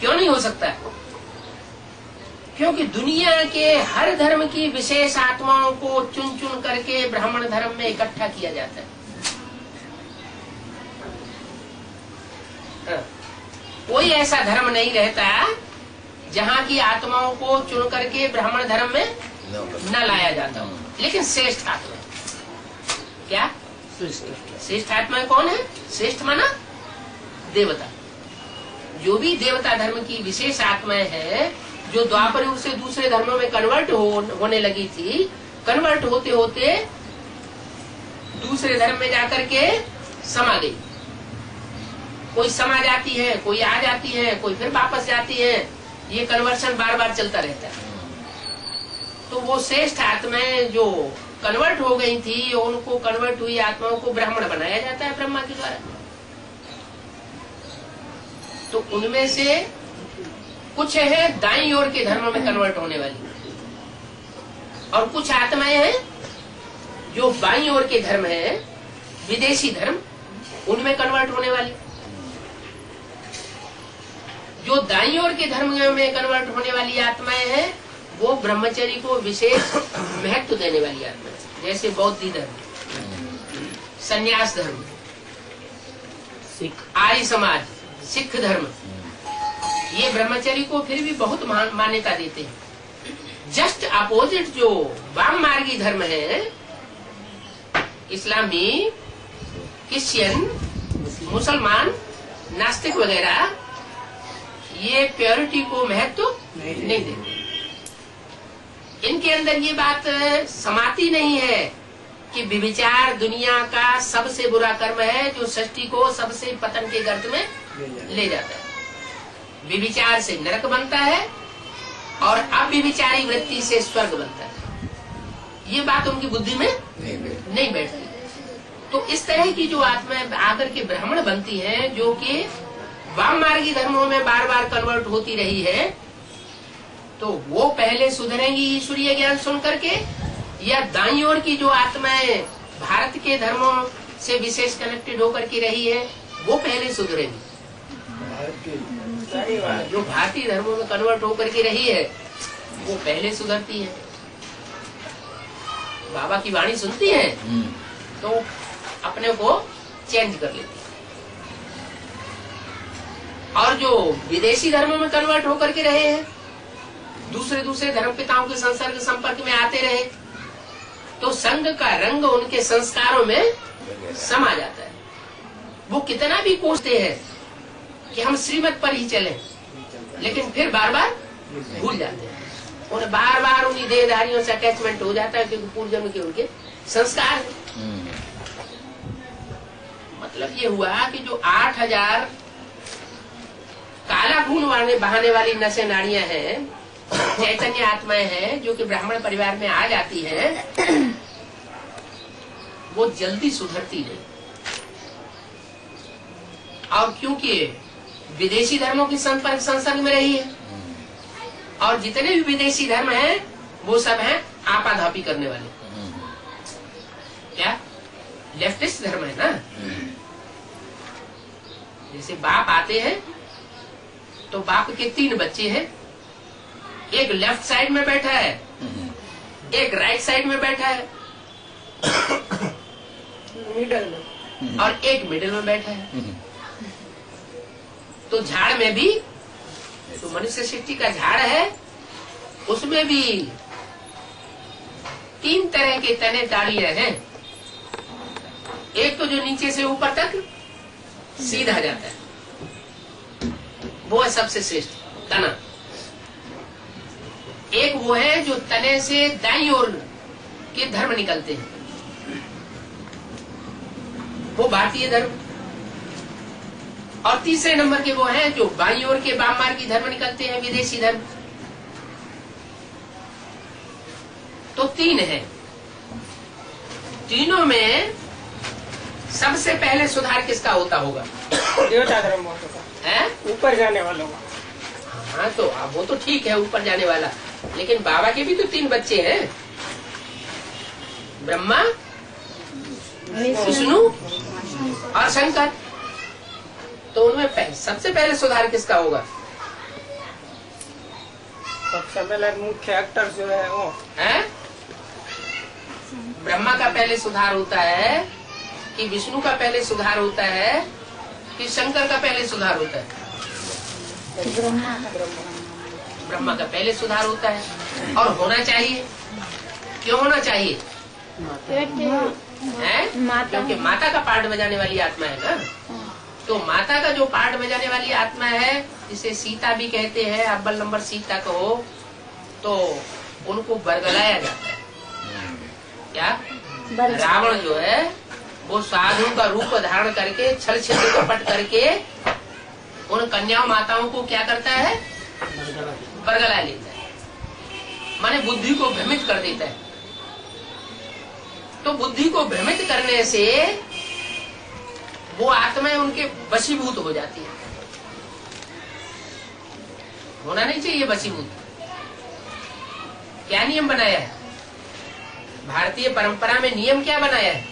क्यों नहीं हो सकता? क्योंकि दुनिया के हर धर्म की विशेष आत्माओं को चुन चुन करके ब्राह्मण धर्म में इकट्ठा किया जाता है। कोई ऐसा धर्म नहीं रहता जहाँ की आत्माओं को चुन करके ब्राह्मण धर्म में न लाया जाता हो। लेकिन श्रेष्ठ आत्मा क्या? श्रेष्ठ आत्मा कौन है? श्रेष्ठ माना देवता। जो भी देवता धर्म की विशेष आत्माएं हैं, जो द्वापर युग से दूसरे धर्मों में कन्वर्ट होने लगी थी, कन्वर्ट होते होते दूसरे धर्म में जाकर के समा गई। कोई समा जाती है, कोई आ जाती है, कोई फिर वापस जाती है। ये कन्वर्शन बार बार चलता रहता है। तो वो श्रेष्ठ आत्माएं जो कन्वर्ट हो गई थी, उनको कन्वर्ट हुई आत्माओं को ब्राह्मण बनाया जाता है ब्रह्मा के द्वारा। तो उनमें से कुछ है दाईं ओर के धर्म में कन्वर्ट होने वाली, और कुछ आत्माएं हैं जो बाईं ओर के धर्म है, विदेशी धर्म, उनमें कन्वर्ट होने वाली। जो दाईं ओर के धर्म में कन्वर्ट होने वाली आत्माएं हैं, वो ब्रह्मचर्य को विशेष महत्व देने वाली आत्माएं, जैसे बौद्ध धर्म, संन्यास धर्म, आर्य समाज, सिख धर्म, ये ब्रह्मचर्य को फिर भी बहुत मान्यता देते हैं। जस्ट अपोजिट जो वाम मार्गी धर्म है, इस्लामी, क्रिश्चियन, मुसलमान, नास्तिक वगैरह, ये प्योरिटी को महत्व नहीं देते। इनके अंदर ये बात समाती नहीं है कि विविचार दुनिया का सबसे बुरा कर्म है, जो सृष्टि को सबसे पतन के गर्त में ले जाता है। विविचार से नरक बनता है और अव्यभिचारी वृत्ति से स्वर्ग बनता है। ये बात उनकी बुद्धि में नहीं बैठती। तो इस तरह की जो आत्माएं आकर के ब्राह्मण बनती हैं, जो कि वाम मार्गी धर्मों में बार बार कन्वर्ट होती रही है, तो वो पहले सुधरेंगी ईश्वरीय ज्ञान सुन करके, या दाईं ओर की जो आत्माएं भारत के धर्मों से विशेष कनेक्टेड होकर के रही है, वो पहले सुधरेंगी। जो भारतीय धर्मों में कन्वर्ट होकर के रही है, वो पहले सुधरती है। बाबा की वाणी सुनती है तो अपने को चेंज कर लेती है। और जो विदेशी धर्मों में कन्वर्ट होकर के रहे हैं, दूसरे धर्म पिताओं के संसर्ग संपर्क में आते रहे, तो संघ का रंग उनके संस्कारों में समा जाता है। वो कितना भी कोसते हैं कि हम श्रीमत पर ही चलें, लेकिन फिर बार बार भूल जाते हैं। उन्हें बार बार उन्हीं देहधारियों से अटैचमेंट हो जाता है, क्योंकि पूर्व जन्म के उनके संस्कार है। मतलब ये हुआ कि जो 8,000 काला खून बहाने वाली नसें नाड़ियां हैं, चैतन्य आत्माएं हैं, जो कि ब्राह्मण परिवार में आ जाती हैं, वो जल्दी सुधरती नहीं। और क्योंकि विदेशी धर्मों की संसर्ग में रही है, और जितने भी विदेशी धर्म हैं वो सब हैं आपाधापी करने वाले। क्या लेफ्टिस्ट धर्म है ना। जैसे बाप आते हैं तो बाप के 3 बच्चे हैं, एक लेफ्ट साइड में बैठा है, एक राइट साइड में बैठा है मिडल में, और एक मिडिल में बैठा है। तो झाड़ में भी तो मनुष्य सृष्टि का झाड़ है, उसमें भी 3 तरह के तने डालियां हैं। एक तो जो नीचे से ऊपर तक सीधा जाता है, वो है सबसे श्रेष्ठ तना। एक वो है जो तने से दाईं ओर के धर्म निकलते हैं, वो भारतीय धर्म। और तीसरे नंबर के वो हैं जो बाईं ओर के वाम मार्गी धर्म निकलते हैं, विदेशी धर्म। तो 3 है। तीनों में सबसे पहले सुधार किसका होता होगा? देवता धर्म होता है ऊपर जाने वालों का। हाँ, तो अब वो तो ठीक है ऊपर जाने वाला, लेकिन बाबा के भी तो 3 बच्चे हैं, ब्रह्मा, विष्णु और शंकर। तो उनमें सबसे पहले सुधार किसका होगा? सबसे पहले मुख्य एक्टर जो है वो है ब्रह्मा का पहले सुधार होता है कि विष्णु का पहले सुधार होता है कि शंकर का पहले सुधार होता है? ब्रह्मा का पहले सुधार होता है। और होना चाहिए। क्यों होना चाहिए? है क्योंकि माता का पार्ट बजाने वाली आत्मा है ना। तो माता का जो पार्ट बजाने वाली आत्मा है, जिसे सीता भी कहते हैं, अव्वल नंबर सीता कहो, तो उनको बरगलाया जाता है। क्या रावण जो है वो साधु का रूप धारण करके छल छिद्र कपट करके उन कन्याओं माताओं को क्या करता है? बरगला लेता है, माने बुद्धि को भ्रमित कर देता है। तो बुद्धि को भ्रमित करने से वो आत्माएं उनके वशीभूत हो जाती है। होना नहीं चाहिए वशीभूत। क्या नियम बनाया है? भारतीय परंपरा में नियम क्या बनाया है?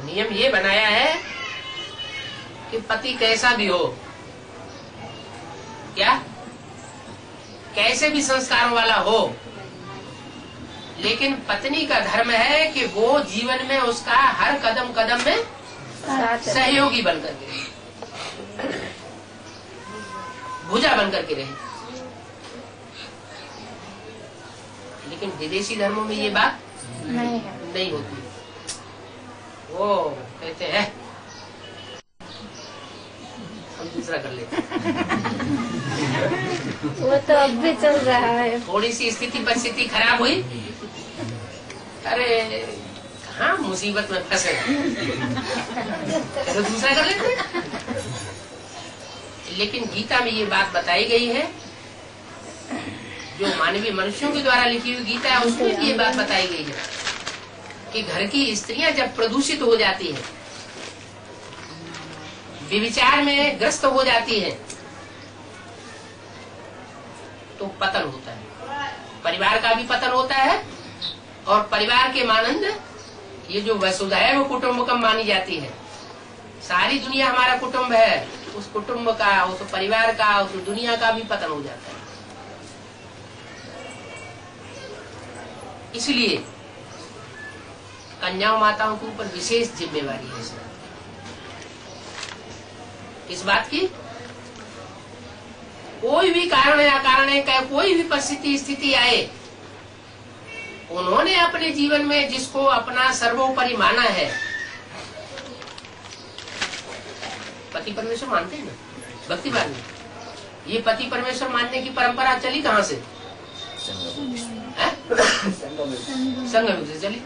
नियम ये बनाया है कि पति कैसा भी हो, क्या कैसे भी संस्कारों वाला हो, लेकिन पत्नी का धर्म है कि वो जीवन में उसका हर कदम कदम में सहयोगी बनकर के रहे, भुजा बनकर के रहे। लेकिन विदेशी धर्मों में ये बात नहीं होती। वो कहते हैं हम दूसरा कर लेते। वो तो अब भी चल रहा है। थोड़ी सी स्थिति परिस्थिति खराब हुई, अरे कहाँ मुसीबत में फंसे, तो दूसरा कर लेते। लेकिन गीता में ये बात बताई गई है, जो मानवीय मनुष्यों के द्वारा लिखी हुई गीता है, उसमें ये बात बताई गई है कि घर की स्त्रियां जब प्रदूषित हो जाती है, व्यभिचार में ग्रस्त हो जाती है, तो पतन होता है। परिवार का भी पतन होता है, और परिवार के मानंद ये जो वसुधैव कुटुंबकम मानी जाती है, सारी दुनिया हमारा कुटुंब है, उस कुटुंब का, उस परिवार का, उस दुनिया का भी पतन हो जाता है। इसलिए कन्याओं माताओं के ऊपर विशेष जिम्मेवारी है इस बात की। कोई भी कारण या कारण का कोई भी परिस्थिति स्थिति आए, उन्होंने अपने जीवन में जिसको अपना सर्वोपरि माना है, पति परमेश्वर मानते हैं ना भक्ति मार्ग में। ये पति परमेश्वर मानने की परंपरा चली कहाँ से? संगम युग से चली।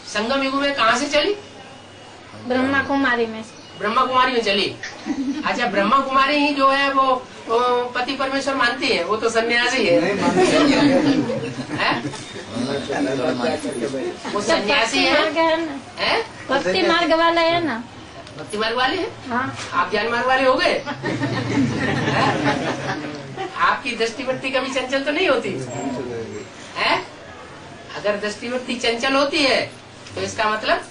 संगम युग में कहाँ से चली? ब्रह्मा कुमारी में। ब्रह्मा कुमारी में चली। अच्छा, ब्रह्मा कुमारी ही जो है वो पति परमेश्वर मानती है, वो तो सन्यासी है। वो सन्यासी है, भक्ति मार्ग वाला है ना। भक्ति मार्ग वाले हैं। हाँ। आप ज्ञान मार्ग वाले हो गए। आपकी दृष्टिवृत्ति कभी चंचल तो नहीं होती है? अगर दृष्टिवृत्ति चंचल होती है तो इसका मतलब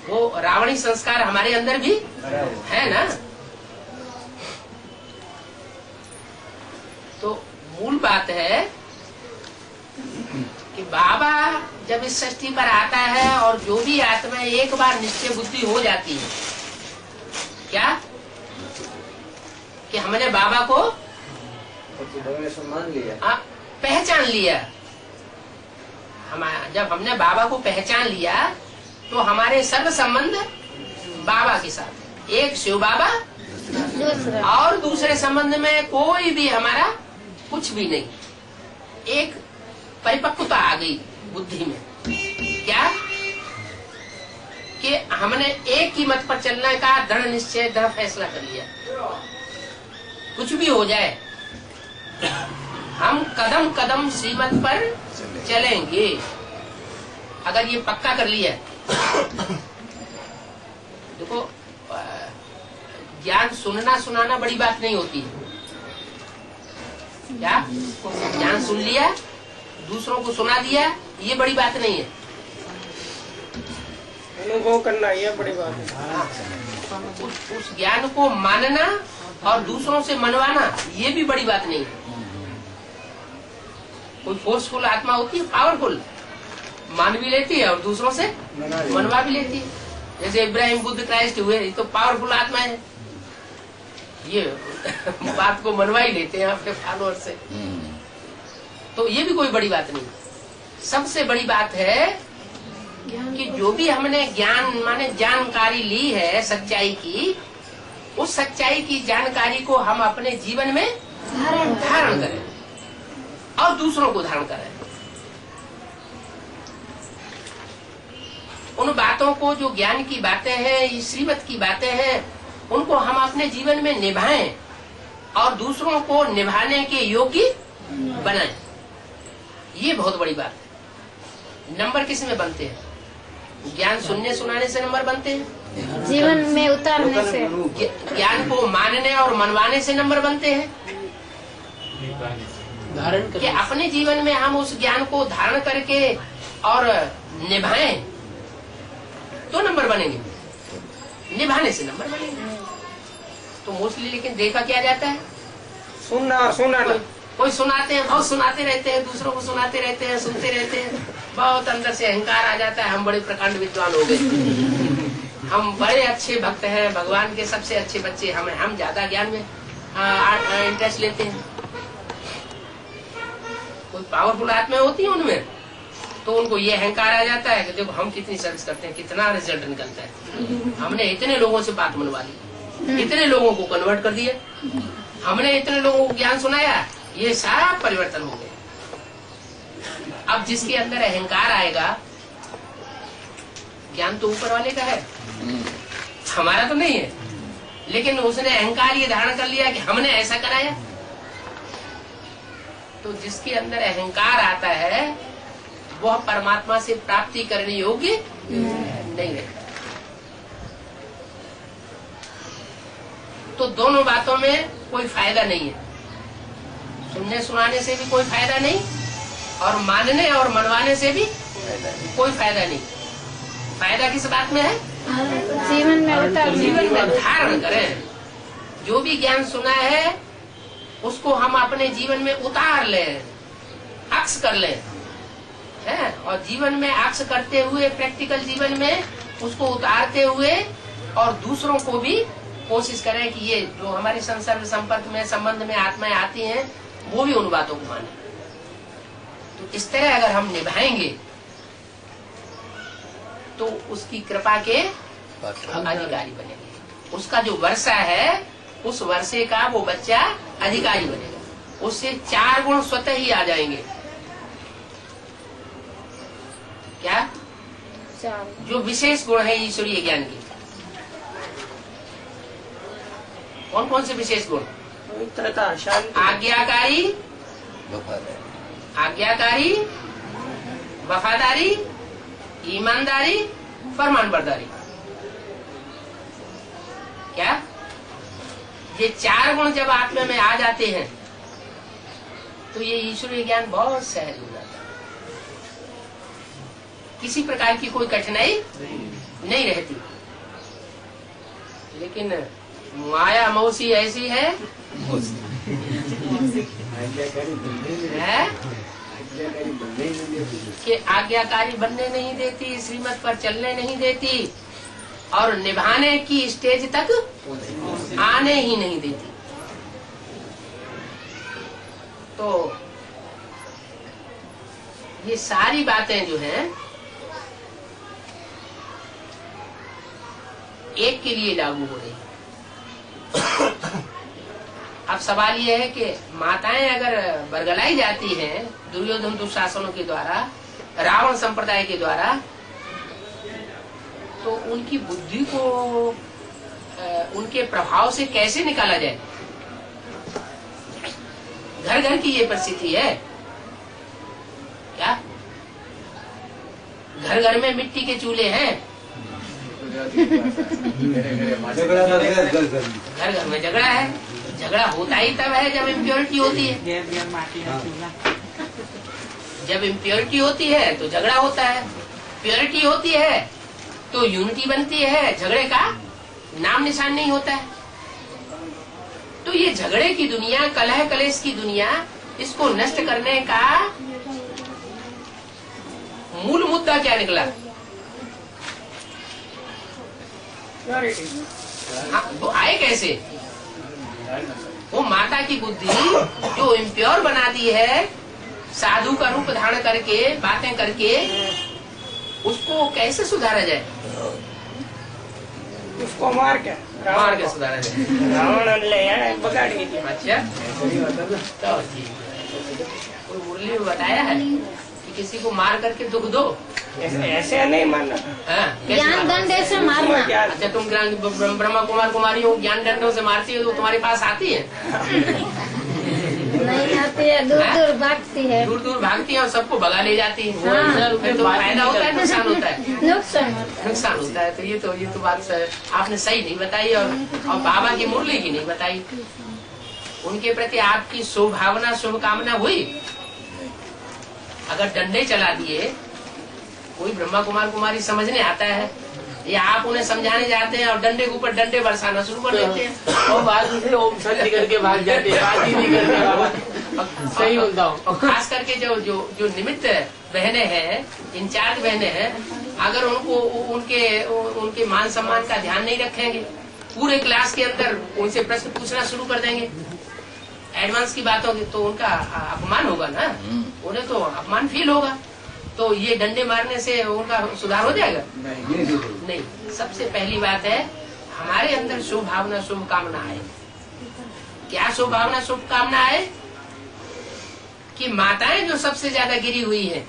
वो रावणी संस्कार हमारे अंदर भी है ना। तो मूल बात है कि बाबा जब इस सृष्टि पर आता है और जो भी आत्मा एक बार निश्चय बुद्धि हो जाती है, क्या कि हमने बाबा को मान लिया, पहचान लिया। जब हमने बाबा को पहचान लिया तो हमारे सर्व संबंध बाबा के साथ, एक शिव बाबा और दूसरे संबंध में कोई भी हमारा कुछ भी नहीं। एक परिपक्वता आ गई बुद्धि में, क्या कि हमने एक ही मत पर चलने का दृढ़ निश्चय, दृढ़ फैसला कर लिया। कुछ भी हो जाए हम कदम कदम श्रीमत पर चलेंगे। अगर ये पक्का कर लिया, देखो ज्ञान सुनना सुनाना बड़ी बात नहीं होती है। क्या ज्ञान सुन लिया, दूसरों को सुना दिया, ये बड़ी बात नहीं है। अनुभव करना ये बड़ी बात है। उस ज्ञान को मानना और दूसरों से मनवाना ये भी बड़ी बात नहीं है। कोई फोर्सफुल आत्मा होती है, पावरफुल, मान भी लेती है और दूसरों से मनवा भी लेती है। जैसे इब्राहिम बुद्ध क्राइस्ट हुए, ये तो पावरफुल आत्मा है, ये बात को मनवा ही लेते हैं अपने फॉलोअर से। तो ये भी कोई बड़ी बात नहीं। सबसे बड़ी बात है कि जो भी हमने ज्ञान माने जानकारी ली है सच्चाई की, उस सच्चाई की जानकारी को हम अपने जीवन में धारण करें और दूसरों को धारण करें। उन बातों को, जो ज्ञान की बातें हैं, श्रीमत की बातें हैं, उनको हम अपने जीवन में निभाएं और दूसरों को निभाने के योग्य बनाएं। ये बहुत बड़ी बात है। नंबर किस में बनते हैं? ज्ञान सुनने सुनाने से नंबर बनते हैं, जीवन में उतारने से, ज्ञान को मानने और मनवाने से नंबर बनते हैं, धारण कि अपने जीवन में हम उस ज्ञान को धारण करके और निभाएं तो नंबर बनेंगे, निभाने से नंबर बनेंगे। तो मोस्टली लेकिन देखा क्या जाता है, सुनना कोई सुनाते हैं, बहुत सुनाते रहते हैं, दूसरों को सुनाते रहते हैं, सुनते रहते हैं, बहुत अंदर से अहंकार आ जाता है, हम बड़े प्रकांड विद्वान हो गए, हम बड़े अच्छे भक्त हैं, भगवान के सबसे अच्छे बच्चे हम ज्यादा ज्ञान में इंटरेस्ट लेते हैं। कोई पावरफुल आत्मा होती है उनमें, तो उनको ये अहंकार आ जाता है कि देखो हम कितनी सर्विस करते हैं, कितना रिजल्ट निकलता है, हमने इतने लोगों से बात मनवा ली, इतने लोगों को कन्वर्ट कर दिया, हमने इतने लोगों को ज्ञान सुनाया, ये सारा परिवर्तन हो गया। अब जिसके अंदर अहंकार आएगा, ज्ञान तो ऊपर वाले का है, हमारा तो नहीं है, लेकिन उसने अहंकार ये धारण कर लिया कि हमने ऐसा कराया। तो जिसके अंदर अहंकार आता है वह परमात्मा से प्राप्ति करने योग्य नहीं रहता। तो दोनों बातों में कोई फायदा नहीं है, सुनने सुनाने से भी कोई फायदा नहीं और मानने और मनवाने से भी कोई फायदा नहीं। फायदा किस बात में है? जीवन में उतारने, जीवन में धारण करें। जो भी ज्ञान सुना है उसको हम अपने जीवन में उतार लें, अक्स कर लें, है, और जीवन में अक्स करते हुए, प्रैक्टिकल जीवन में उसको उतारते हुए और दूसरों को भी कोशिश करें कि ये जो हमारे संसर्ग संपर्क में संबंध में आत्माएं आती हैं वो भी उन बातों को माने। तो इस तरह अगर हम निभाएंगे तो उसकी कृपा के अधिकारी बनेंगे। उसका जो वर्षा है उस वर्षे का वो बच्चा अधिकारी बनेगा, उससे 4 गुण स्वतः ही आ जाएंगे। क्या? जो विशेष गुण है ईश्वरीय ज्ञान के, कौन कौन से विशेष गुण? आज्ञाकारी, वफादारी, ईमानदारी, फरमानबरदारी। क्या? ये 4 गुण जब आत्मा में आ जाते हैं तो ये ईश्वरीय ज्ञान बहुत सहज हो जाता है, किसी प्रकार की कोई कठिनाई नहीं रहती। लेकिन माया मौसी ऐसी है, कि आज्ञाकारी बनने नहीं देती, श्रीमत पर चलने नहीं देती और निभाने की स्टेज तक आने ही नहीं देती। तो ये सारी बातें जो हैं एक के लिए लागू हो रही है। अब सवाल ये है कि माताएं अगर बरगलाई जाती हैं दुर्योधन दुशासनों के द्वारा, रावण संप्रदाय के द्वारा, तो उनकी बुद्धि को उनके प्रभाव से कैसे निकाला जाए? घर घर की ये परिस्थिति है क्या? घर घर में मिट्टी के चूल्हे हैं, घर घर में झगड़ा है। झगड़ा होता ही तब है जब इम्प्योरिटी होती है। जब इम्प्योरिटी होती है तो झगड़ा होता है, प्योरिटी होती है तो यूनिटी बनती है, झगड़े का नाम निशान नहीं होता है। तो ये झगड़े की दुनिया, कलह कलेश की दुनिया, इसको नष्ट करने का मूल मुद्दा क्या निकला? वो आए कैसे? वो माता की बुद्धि जो इम्प्योर बना दी है, साधु का रूप धारण करके, बातें करके, उसको कैसे सुधारा जाए? उसको मार के सुधारा जाए। रावण बगाड़ी। अच्छा, तो कोई मुरली में बताया है कि किसी को मार करके दुख दो? ऐसे नहीं मारना, ज्ञान दंड से मारना। अच्छा, तुम ब्रह्मा कुमार कुमारी हो, ज्ञान दंडों से मारती हो तो तुम्हारे पास आती है? नहीं आती है, दूर दूर भागती है। दूर दूर भागती है और सबको भगा ले जाती है। हाँ। फिर तो फायदा होता है, नुकसान होता है? नुकसान होता है। तो ये तो बात आपने सही नहीं बताई और बाबा की मुरली की नहीं बताई। उनके प्रति आपकी शुभभावना, शुभकामना हुई? अगर डंडे चला दिए, कोई ब्रह्मा कुमार कुमारी समझने आता है या आप उन्हें समझाने जाते हैं और डंडे के ऊपर डंडे बरसाना शुरू कर देते हैं और बाद में ओम शांति करके भाग जाते हैं, बात ही नहीं करते। सही बोलता हूँ। और खास करके जो निमित्त बहनें हैं, इंचार्ज बहनें हैं, अगर उनको उनके मान सम्मान का ध्यान नहीं रखेंगे, पूरे क्लास के अंदर उनसे प्रश्न पूछना शुरू कर देंगे एडवांस की बातों की, तो उनका अपमान होगा ना, उन्हें तो अपमान फील होगा। तो ये डंडे मारने से उनका सुधार हो जाएगा? नहीं। सबसे पहली बात है हमारे अंदर शुभ भावना, शुभ कामना आए। क्या शुभ भावना, शुभ कामना आए? कि माताएं जो सबसे ज्यादा गिरी हुई है,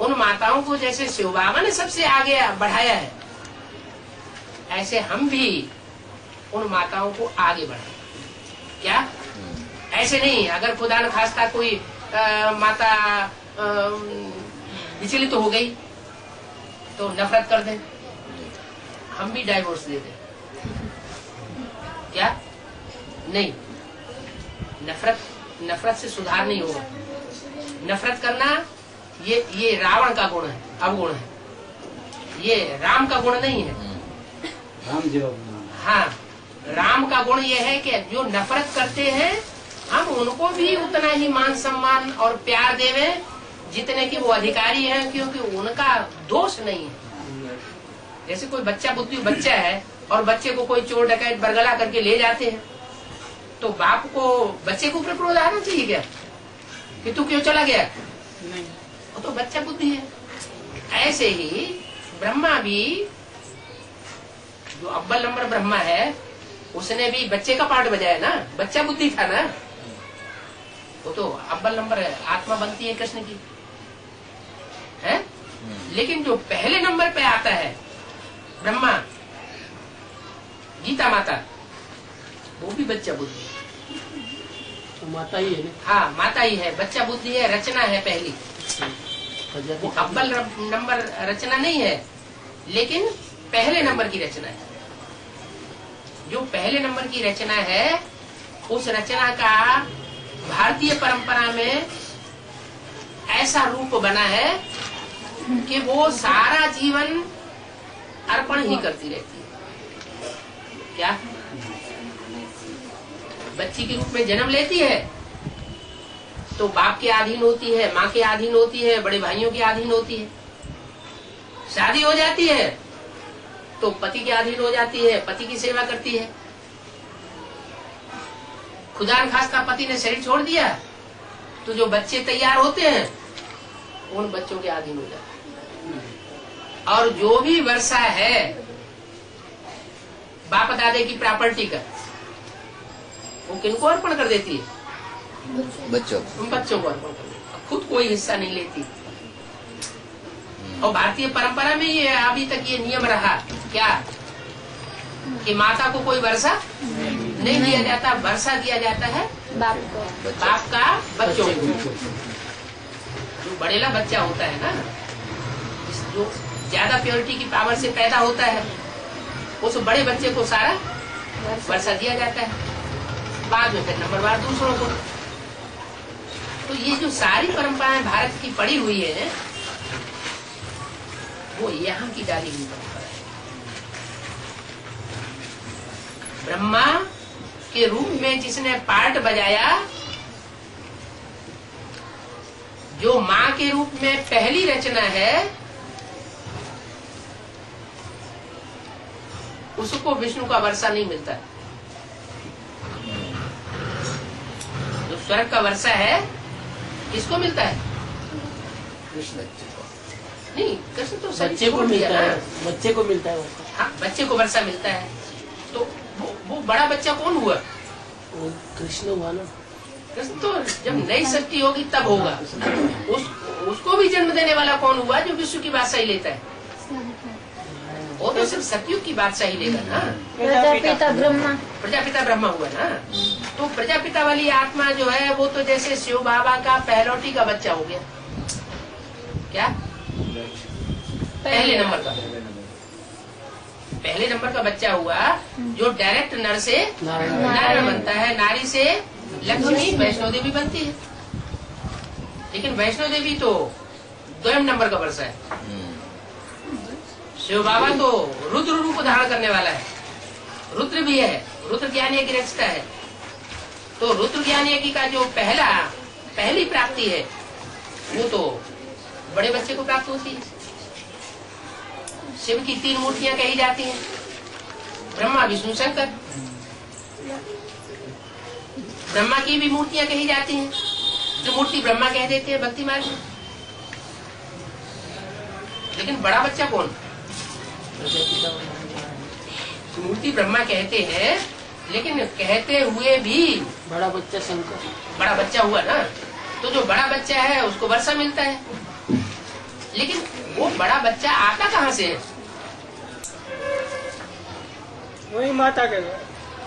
उन माताओं को जैसे शिव बाबा ने सबसे आगे बढ़ाया है, ऐसे हम भी उन माताओं को आगे बढ़ाए। क्या? ऐसे नहीं, अगर खुदा न खास्ता कोई माता विचलित तो हो गई तो नफरत कर दे, हम भी डाइवोर्स दे दें? क्या? नहीं। नफरत से सुधार नहीं होगा। नफरत करना ये रावण का गुण है, अवगुण है। ये राम का गुण नहीं है। हाँ, राम का गुण ये है कि जो नफरत करते हैं हम उनको भी उतना ही मान सम्मान और प्यार देवे जितने की वो अधिकारी हैं, क्योंकि उनका दोष नहीं है। जैसे कोई बच्चा बच्चा है और बच्चे को कोई चोर डकैत बरगला करके ले जाते हैं, तो बाप को बच्चे के ऊपर क्रोध आना चाहिए क्या कि तू क्यों चला गया? नहीं, वो तो बच्चा बुद्धि है। ऐसे ही ब्रह्मा भी, जो अव्वल नंबर ब्रह्मा है, उसने भी बच्चे का पार्ट बजाया ना, बच्चा बुद्धि था ना, वो तो अव्वल नंबर आत्मा बनती है कृष्ण की है। लेकिन जो पहले नंबर पे आता है ब्रह्मा, गीता माता, वो भी बच्चा बुद्धि तो माता ही है ना? हाँ, माता ही है, बच्चा बुद्धि है, रचना है पहली। वो अव्वल नंबर रचना नहीं है, लेकिन पहले नंबर की रचना है। जो पहले नंबर की रचना है, उस रचना का भारतीय परंपरा में ऐसा रूप बना है कि वो सारा जीवन अर्पण ही करती रहती है। क्या बच्ची के रूप में जन्म लेती है तो बाप के अधीन होती है, माँ के अधीन होती है, बड़े भाइयों के अधीन होती है। शादी हो जाती है तो पति के अधीन हो जाती है, पति की सेवा करती है। खुदा न खास्ता पति ने शरीर छोड़ दिया तो जो बच्चे तैयार होते हैं उन बच्चों के अधीन हो जाते हैं। और जो भी वर्षा है बाप दादे की प्रॉपर्टी का, वो किनको अर्पण कर देती है? बच्चों को अर्पण कर देती है, खुद कोई हिस्सा नहीं लेती। और भारतीय परंपरा में ये अभी तक ये नियम रहा क्या कि माता को कोई वर्षा नहीं दिया जाता, वर्षा दिया जाता है बाप को। बाप का बच्चों को। जो बड़ेला बच्चा होता है ना, जो ज्यादा प्योरिटी की पावर से पैदा होता है, उस बड़े बच्चे को सारा वर्षा दिया जाता है, बाद में फिर नंबरवार दूसरों को। तो ये जो सारी परंपराएं भारत की पड़ी हुई है वो यहाँ की डाली हुई परंपरा है। ब्रह्मा के रूप में जिसने पार्ट बजाया, जो माँ के रूप में पहली रचना है, उसको विष्णु का वर्षा नहीं मिलता। जो स्वर्ग का वर्षा है किसको मिलता है? कृष्ण नहीं, कृष्ण तो बच्चे को मिलता है, बच्चे को मिलता है। हाँ, बच्चे को वर्षा मिलता है। तो वो बड़ा बच्चा कौन हुआ? कृष्ण हुआ ना। कृष्ण तो जब नई सृष्टि होगी तब होगा। उसको भी जन्म देने वाला कौन हुआ? जो विश्व की बादशाही लेता है। वो तो सिर्फ सतयुग की बादशाही लेगा ना। प्रजापिता ब्रह्मा। प्रजापिता ब्रह्मा हुआ ना। तो प्रजापिता वाली आत्मा जो है वो तो जैसे शिव बाबा का पहलौटी का बच्चा हो गया। क्या? पहले नंबर का बच्चा हुआ, जो डायरेक्ट नर से नारायण बनता है, नारी से लक्ष्मी वैष्णो देवी बनती है। लेकिन वैष्णो देवी तो 2 नंबर का वर्षा है। शिव बाबा तो रुद्र रूप धारण करने वाला है, रुद्र भी है, रुद्र ज्ञान की रचता है। तो रुद्र ज्ञान का जो पहली प्राप्ति है वो तो बड़े बच्चे को प्राप्त होती है। शिव की 3 मूर्तियां कही जाती हैं, ब्रह्मा विष्णु शंकर। ब्रह्मा की भी मूर्तियां कही जाती हैं, जो मूर्ति ब्रह्मा कह देते हैं भक्ति मार्ग में। लेकिन बड़ा बच्चा कौन? मूर्ति ब्रह्मा कहते हैं, लेकिन कहते हुए भी बड़ा बच्चा शंकर, बड़ा बच्चा हुआ ना। तो जो बड़ा बच्चा है उसको वर्षा मिलता है। लेकिन वो बड़ा बच्चा आता कहाँ से है? वही माता के,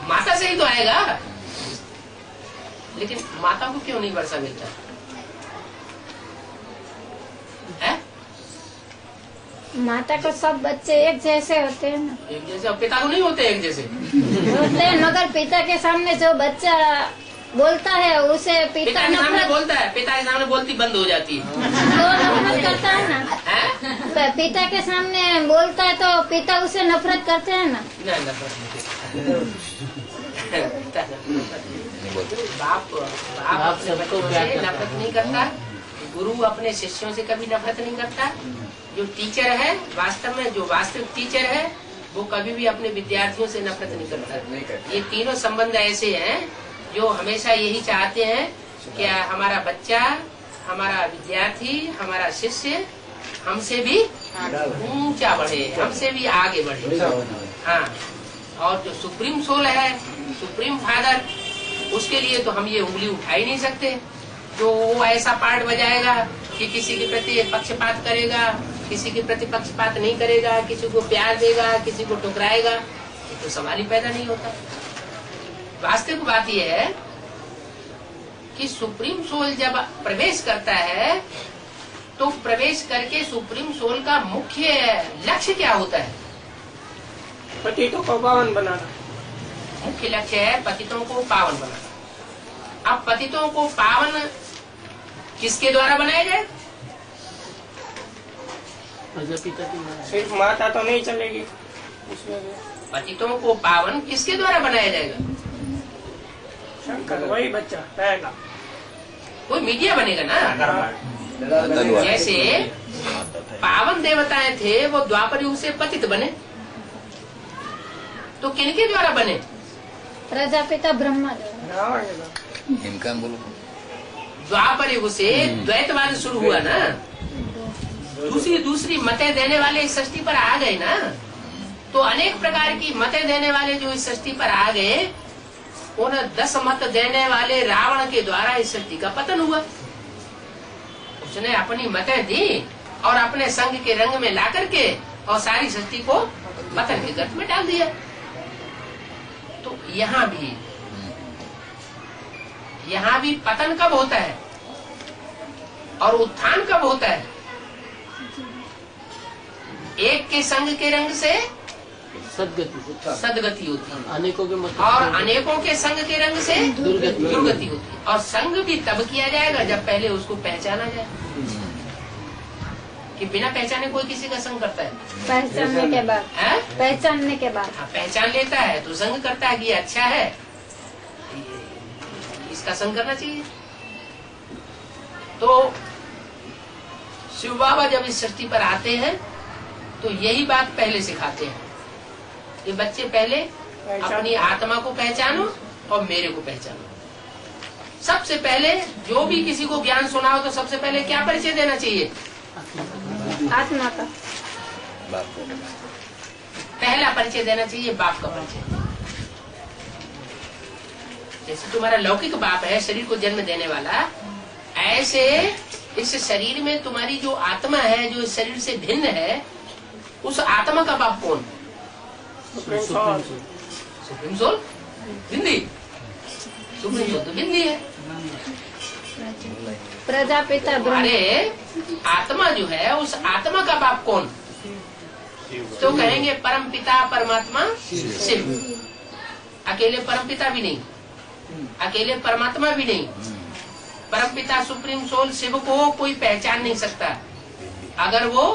माता से ही तो आएगा। लेकिन माता को क्यों नहीं वर्षा मिलता है? माता को सब बच्चे एक जैसे होते हैं ना। एक जैसे? और पिता को नहीं होते एक जैसे? होते हैं, मगर पिता के सामने जो बच्चा बोलता है उसे पिता के सामने बोलता है, पिता के सामने बोलती बंद हो जाती है। तो नफरत करता है ना। पिता के सामने बोलता है तो पिता उसे नफरत करते हैं ना। नहीं, नफरत बाप सबको नफरत नहीं करता। गुरु अपने शिष्यों से कभी नफरत नहीं करता। जो टीचर है वास्तव में, जो वास्तविक टीचर है, वो कभी भी अपने विद्यार्थियों से नफरत नहीं करता। ये तीनों संबंध ऐसे हैं जो हमेशा यही चाहते हैं कि हमारा बच्चा, हमारा विद्यार्थी, हमारा शिष्य हमसे भी ऊंचा बढ़े, हमसे भी आगे बढ़े। हाँ, और जो सुप्रीम सोल है, सुप्रीम फादर, उसके लिए तो हम ये उंगली उठा ही नहीं सकते। जो वो ऐसा पार्ट बजाएगा कि किसी के प्रति पक्षपात करेगा, किसी के प्रति पक्षपात नहीं करेगा, किसी को प्यार देगा, किसी को ठुकराएगा, ये तो सवाल ही पैदा नहीं होता। वास्तविक बात यह है कि सुप्रीम सोल जब प्रवेश करता है तो प्रवेश करके सुप्रीम सोल का मुख्य लक्ष्य क्या होता है? पतितों को पावन बनाना। मुख्य लक्ष्य है पतितों को पावन बनाना। अब पतितों को पावन किसके द्वारा बनाया जाए? प्रजापिता की माता। सिर्फ माता तो नहीं चलेगी उसमें भी। पतितों को पावन किसके द्वारा बनाया जाएगा? शंकर वही बच्चा पहला। कोई मीडिया बनेगा ना। धन्यवाद। जैसे पावन देवताएं थे वो द्वापर युग से पतित बने, तो किनके द्वारा बने? प्रजापिता ब्रह्मा रावण के द्वारा। इनका बोलो। द्वापर युग से द्वैतवाद शुरू हुआ ना, दूसरी मतें देने वाले इस सृष्टि पर आ गए ना, तो अनेक प्रकार की मतें देने वाले जो इस सृष्टि पर आ गए, उन 10 मत देने वाले रावण के द्वारा इस सृष्टि का पतन हुआ। उसने अपनी मतें दी और अपने संग के रंग में ला करके और सारी सृष्टि को पतन के गर्त में डाल दिया। तो यहाँ भी पतन कब होता है और उत्थान कब होता है? एक के संग के रंग से सदगति होती है, अनेकों के मत और अनेकों के संग के रंग से दुर्गति होती है। और संग भी तब किया जाएगा जब पहले उसको पहचाना जाए, कि बिना पहचाने कोई किसी का संग करता है? पहचानने के बाद। है? पहचानने के बाद हाँ, पहचान लेता है तो संग करता है कि ये अच्छा है, इसका संग करना चाहिए। तो शिव बाबा जब इस सृष्टि पर आते हैं तो यही बात पहले सिखाते हैं कि बच्चे पहले अपनी आत्मा को पहचानो और मेरे को पहचानो। सबसे पहले जो भी किसी को ज्ञान सुनाओ तो सबसे पहले क्या परिचय देना चाहिए? आत्मा का बाप को। पहला परिचय देना चाहिए बाप का परिचय। जैसे तुम्हारा लौकिक बाप है शरीर को जन्म देने वाला, ऐसे इस शरीर में तुम्हारी जो आत्मा है जो इस शरीर से भिन्न है, उस आत्मा का बाप कौन? Supreme court. Supreme soul Hindi, supreme soul तो हिंदी है। प्रजापिता ब्रह्मा। अरे आत्मा जो है उस आत्मा का बाप कौन? तो कहेंगे परम पिता परमात्मा शिव। अकेले परम पिता भी नहीं, अकेले परमात्मा भी नहीं। परम पिता सुप्रीम सोल शिव को कोई पहचान नहीं सकता अगर वो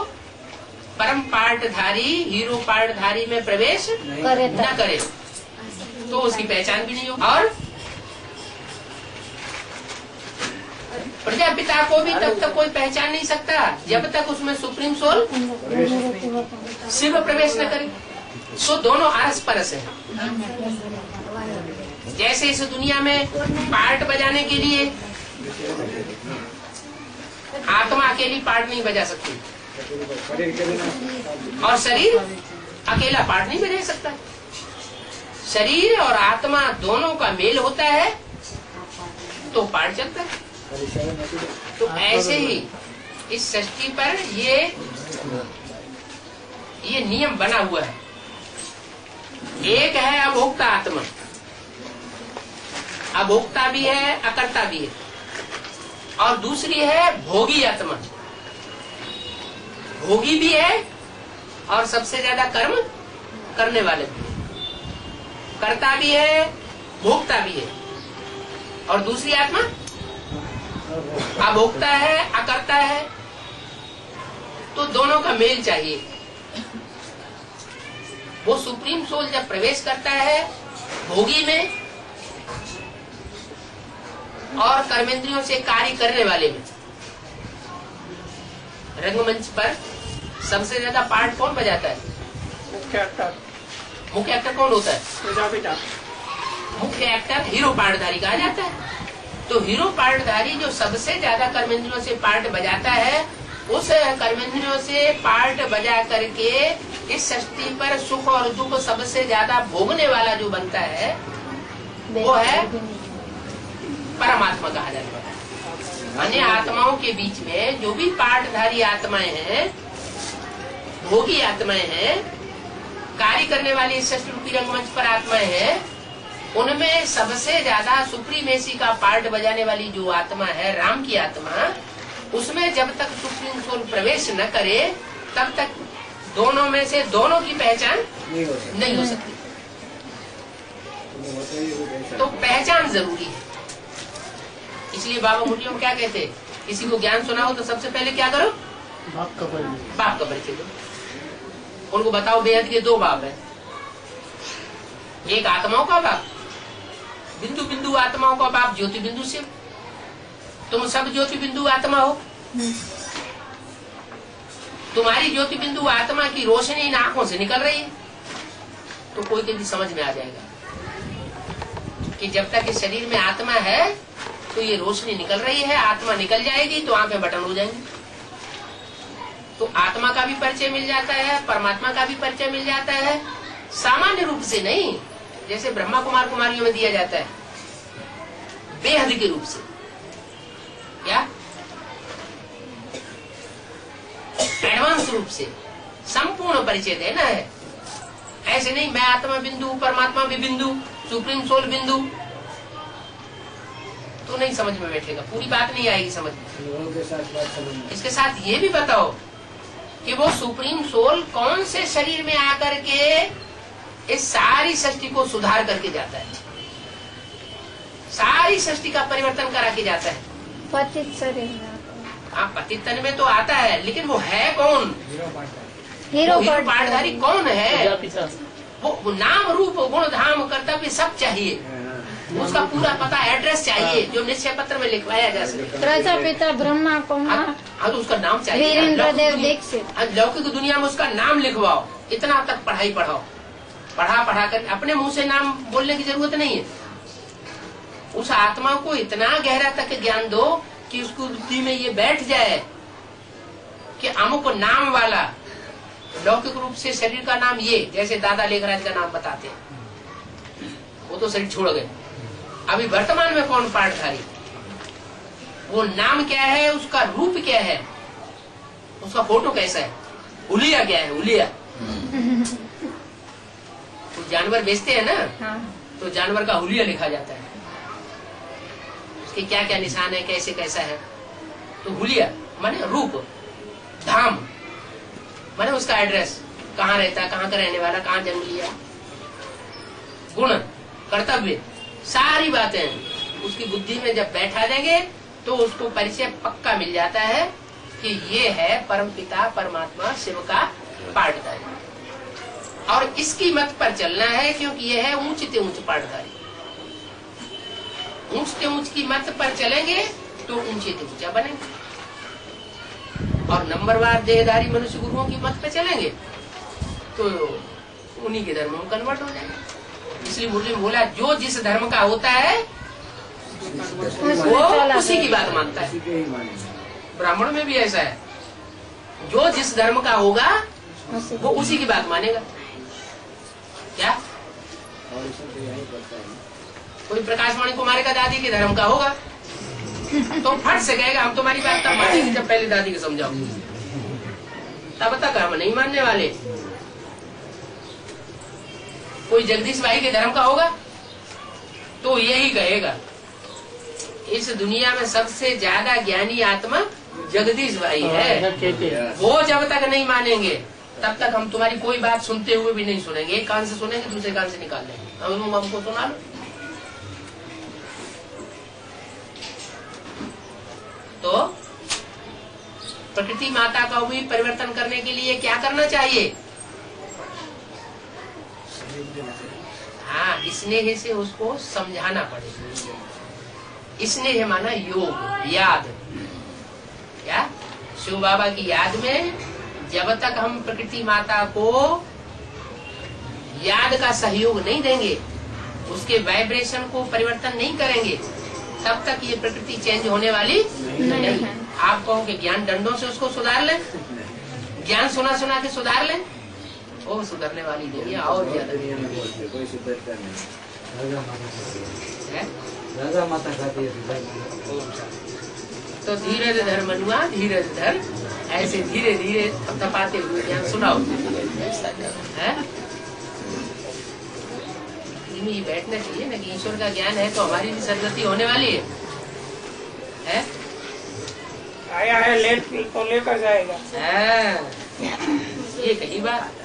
परम पार्टधारी हीरो पार्टधारी में प्रवेश न करे, तो उसकी पहचान भी नहीं हो। और प्रजापिता को भी तब तक कोई पहचान नहीं सकता जब तक उसमें सुप्रीम सोल शिव प्रवेश न करे। सो दोनों आरस परस है। जैसे इस दुनिया में पार्ट बजाने के लिए आत्मा अकेली पार्ट नहीं बजा सकती और शरीर अकेला पार्ट नहीं बजा सकता। शरीर और आत्मा दोनों का मेल होता है तो पार्ट चलता है। तो ऐसे ही इस सृष्टि पर ये नियम बना हुआ है। एक है अभोक्ता आत्मा, अभोक्ता भी है अकर्ता भी है, और दूसरी है भोगी आत्मा। भोगी भी है और सबसे ज्यादा कर्म करने वाले भी है, कर्ता भी है भोक्ता भी है, और दूसरी आत्मा अभोक्ता है अकर्ता है। तो दोनों का मेल चाहिए। वो सुप्रीम सोल जब प्रवेश करता है भोगी में और कर्मेंद्रियों से कार्य करने वाले में, रंगमंच पर सबसे ज्यादा पार्ट कौन बजाता है? मुख्य एक्टर। मुख्य एक्टर कौन होता है? प्रजापिता। मुख्य एक्टर हीरो पार्टधारी कहा जाता है। तो हीरो पार्टधारी जो सबसे ज्यादा कर्मेंद्रियों से पार्ट बजाता है, उस कर्मेंद्रियों से पार्ट बजा करके इस सृष्टि पर सुख और दुख सबसे ज्यादा भोगने वाला जो बनता है वो है परमात्मा कहा जाता है। अन्य आत्माओं के बीच में जो भी पार्टधारी आत्माएं हैं, भोगी आत्माएं हैं, कार्य करने वाली इस सृष्टि रूपी रंगमंच पर आत्माएं हैं, उनमें सबसे ज्यादा सुप्रीमेसी का पार्ट बजाने वाली जो आत्मा है राम की आत्मा, उसमें जब तक सुप्रीम सोल प्रवेश न करे तब तक दोनों में से दोनों की पहचान नहीं हो सकती। तो पहचान जरूरी है। इसलिए बाबा मुरली हम क्या कहते हैं, किसी को ज्ञान सुनाओ तो सबसे पहले क्या करो, बाप का परिचय। बाप का परिचय दो। उनको बताओ बेहद के दो बाप है, एक आत्माओं का बाप, बिंदु बिंदु आत्माओं का बाप ज्योति बिंदु शिव। तुम सब ज्योति बिंदु आत्मा हो। तुम्हारी ज्योति बिंदु आत्मा की रोशनी इन आंखों से निकल रही है, तो कोई के भी समझ में आ जाएगा कि जब तक इस शरीर में आत्मा है तो ये रोशनी निकल रही है। आत्मा निकल जाएगी तो आंखें बटन हो जाएंगी। तो आत्मा का भी परिचय मिल जाता है, परमात्मा का भी परिचय मिल जाता है, सामान्य रूप से नहीं जैसे ब्रह्मा कुमार कुमारियों में दिया जाता है, बेहद के रूप से। क्या एडवांस रूप से संपूर्ण परिचय देना है। ऐसे नहीं मैं आत्मा बिंदु, परमात्मा भी बिंदु, सुप्रीम सोल बिंदु, तो नहीं समझ में बैठेगा, पूरी बात नहीं आएगी समझ में। इसके साथ ये भी बताओ कि वो सुप्रीम सोल कौन से शरीर में आकर के इस सारी सृष्टि को सुधार करके जाता है, सारी सृष्टि का परिवर्तन करा के जाता है। पतित शरीर। हाँ, पतित तन में तो आता है, लेकिन वो है कौन, हीरो पाठधारी कौन है, पिता वो नाम रूप गुण धाम कर्तव्य सब चाहिए, उसका पूरा पता एड्रेस चाहिए जो निश्चय पत्र में लिखवाया जा सके। प्रजापिता ब्रह्मा कुमार, हाँ तो उसका नाम चाहिए। वीरेंद्र देव दीक्षित। लौकिक दुनिया में उसका नाम लिखवाओ, इतना तक पढ़ाई पढ़ाओ, पढ़ा कर अपने मुंह से नाम बोलने की जरूरत नहीं है। उस आत्मा को इतना गहरा तक ज्ञान दो कि उसको बुद्धि में ये बैठ जाए कि अमुक नाम वाला लौकिक रूप से शरीर का नाम ये, जैसे दादा लेखराज का नाम बताते हैं, वो तो शरीर छोड़ गए। अभी वर्तमान में कौन पाठधारी, वो नाम क्या है, उसका रूप क्या है, उसका फोटो कैसा है, हुलिया क्या है, हुलिया। तो जानवर बेचते हैं ना, हाँ। तो जानवर का हुलिया लिखा जाता है, उसके क्या क्या निशान है, कैसे कैसा है। तो हुलिया माने रूप, धाम माने उसका एड्रेस, कहाँ रहता है, कहाँ का रहने वाला, कहाँ जन्म लिया, गुण कर्तव्य सारी बातें उसकी बुद्धि में जब बैठा देंगे तो उसको परिचय पक्का मिल जाता है कि ये है परम पिता परमात्मा शिव का पाठधारी। और इसकी मत पर चलना है, क्योंकि यह है ऊंच से ऊंच पाठधारी। ऊंच से ऊंच की मत पर चलेंगे तो ऊंचे से ऊंचा बनेंगे, और नंबरवार देहधारी मनुष्य गुरुओं की मत पे चलेंगे तो उन्हीं के धर्म में कन्वर्ट हो जाएंगे। इसलिए मुरली में बोला जो जिस धर्म का होता है वो उसी की बात मानता है। ब्राह्मण में भी ऐसा है, जो जिस धर्म का होगा वो उसी की बात मानेगा। क्या कोई प्रकाशवाणी कुमारी का दादी के धर्म का होगा तो फट से कहेगा हम तुम्हारी बात तब मानेंगे जब पहले दादी को समझाओ, तब तक हम नहीं मानने वाले। कोई जगदीश भाई के धर्म का होगा तो यही कहेगा इस दुनिया में सबसे ज्यादा ज्ञानी आत्मा जगदीश भाई है। वो जब तक नहीं मानेंगे तब तक हम तुम्हारी कोई बात सुनते हुए भी नहीं सुनेंगे। एक कान से सुनेंगे दूसरे कान से निकाल लेंगे, हमको सुना लो। तो प्रकृति माता का भी परिवर्तन करने के लिए क्या करना चाहिए? हाँ, स्नेह से उसको समझाना पड़ेगा। स्नेह माना योग, याद। क्या शिव बाबा की याद में जब तक हम प्रकृति माता को याद का सहयोग नहीं देंगे, उसके वाइब्रेशन को परिवर्तन नहीं करेंगे, तब तक ये प्रकृति चेंज होने वाली नहीं। आप कहो कि ज्ञान दंडों से उसको सुधार लें, ज्ञान सुना सुना के सुधार लें, वो सुधरने वाली नहीं है, और ज्यादा राजा माता खाती है। तो धीरज धर मनुआ धीरज धर, ऐसे धीरे धीरे थपथपाते हुए ज्ञान सुनाओ। ये बैठना चाहिए ना कि ईश्वर का ज्ञान है तो हमारी भी सदगति होने वाली है? आया है लेट तो लेकर जाएगा। ये कही बात।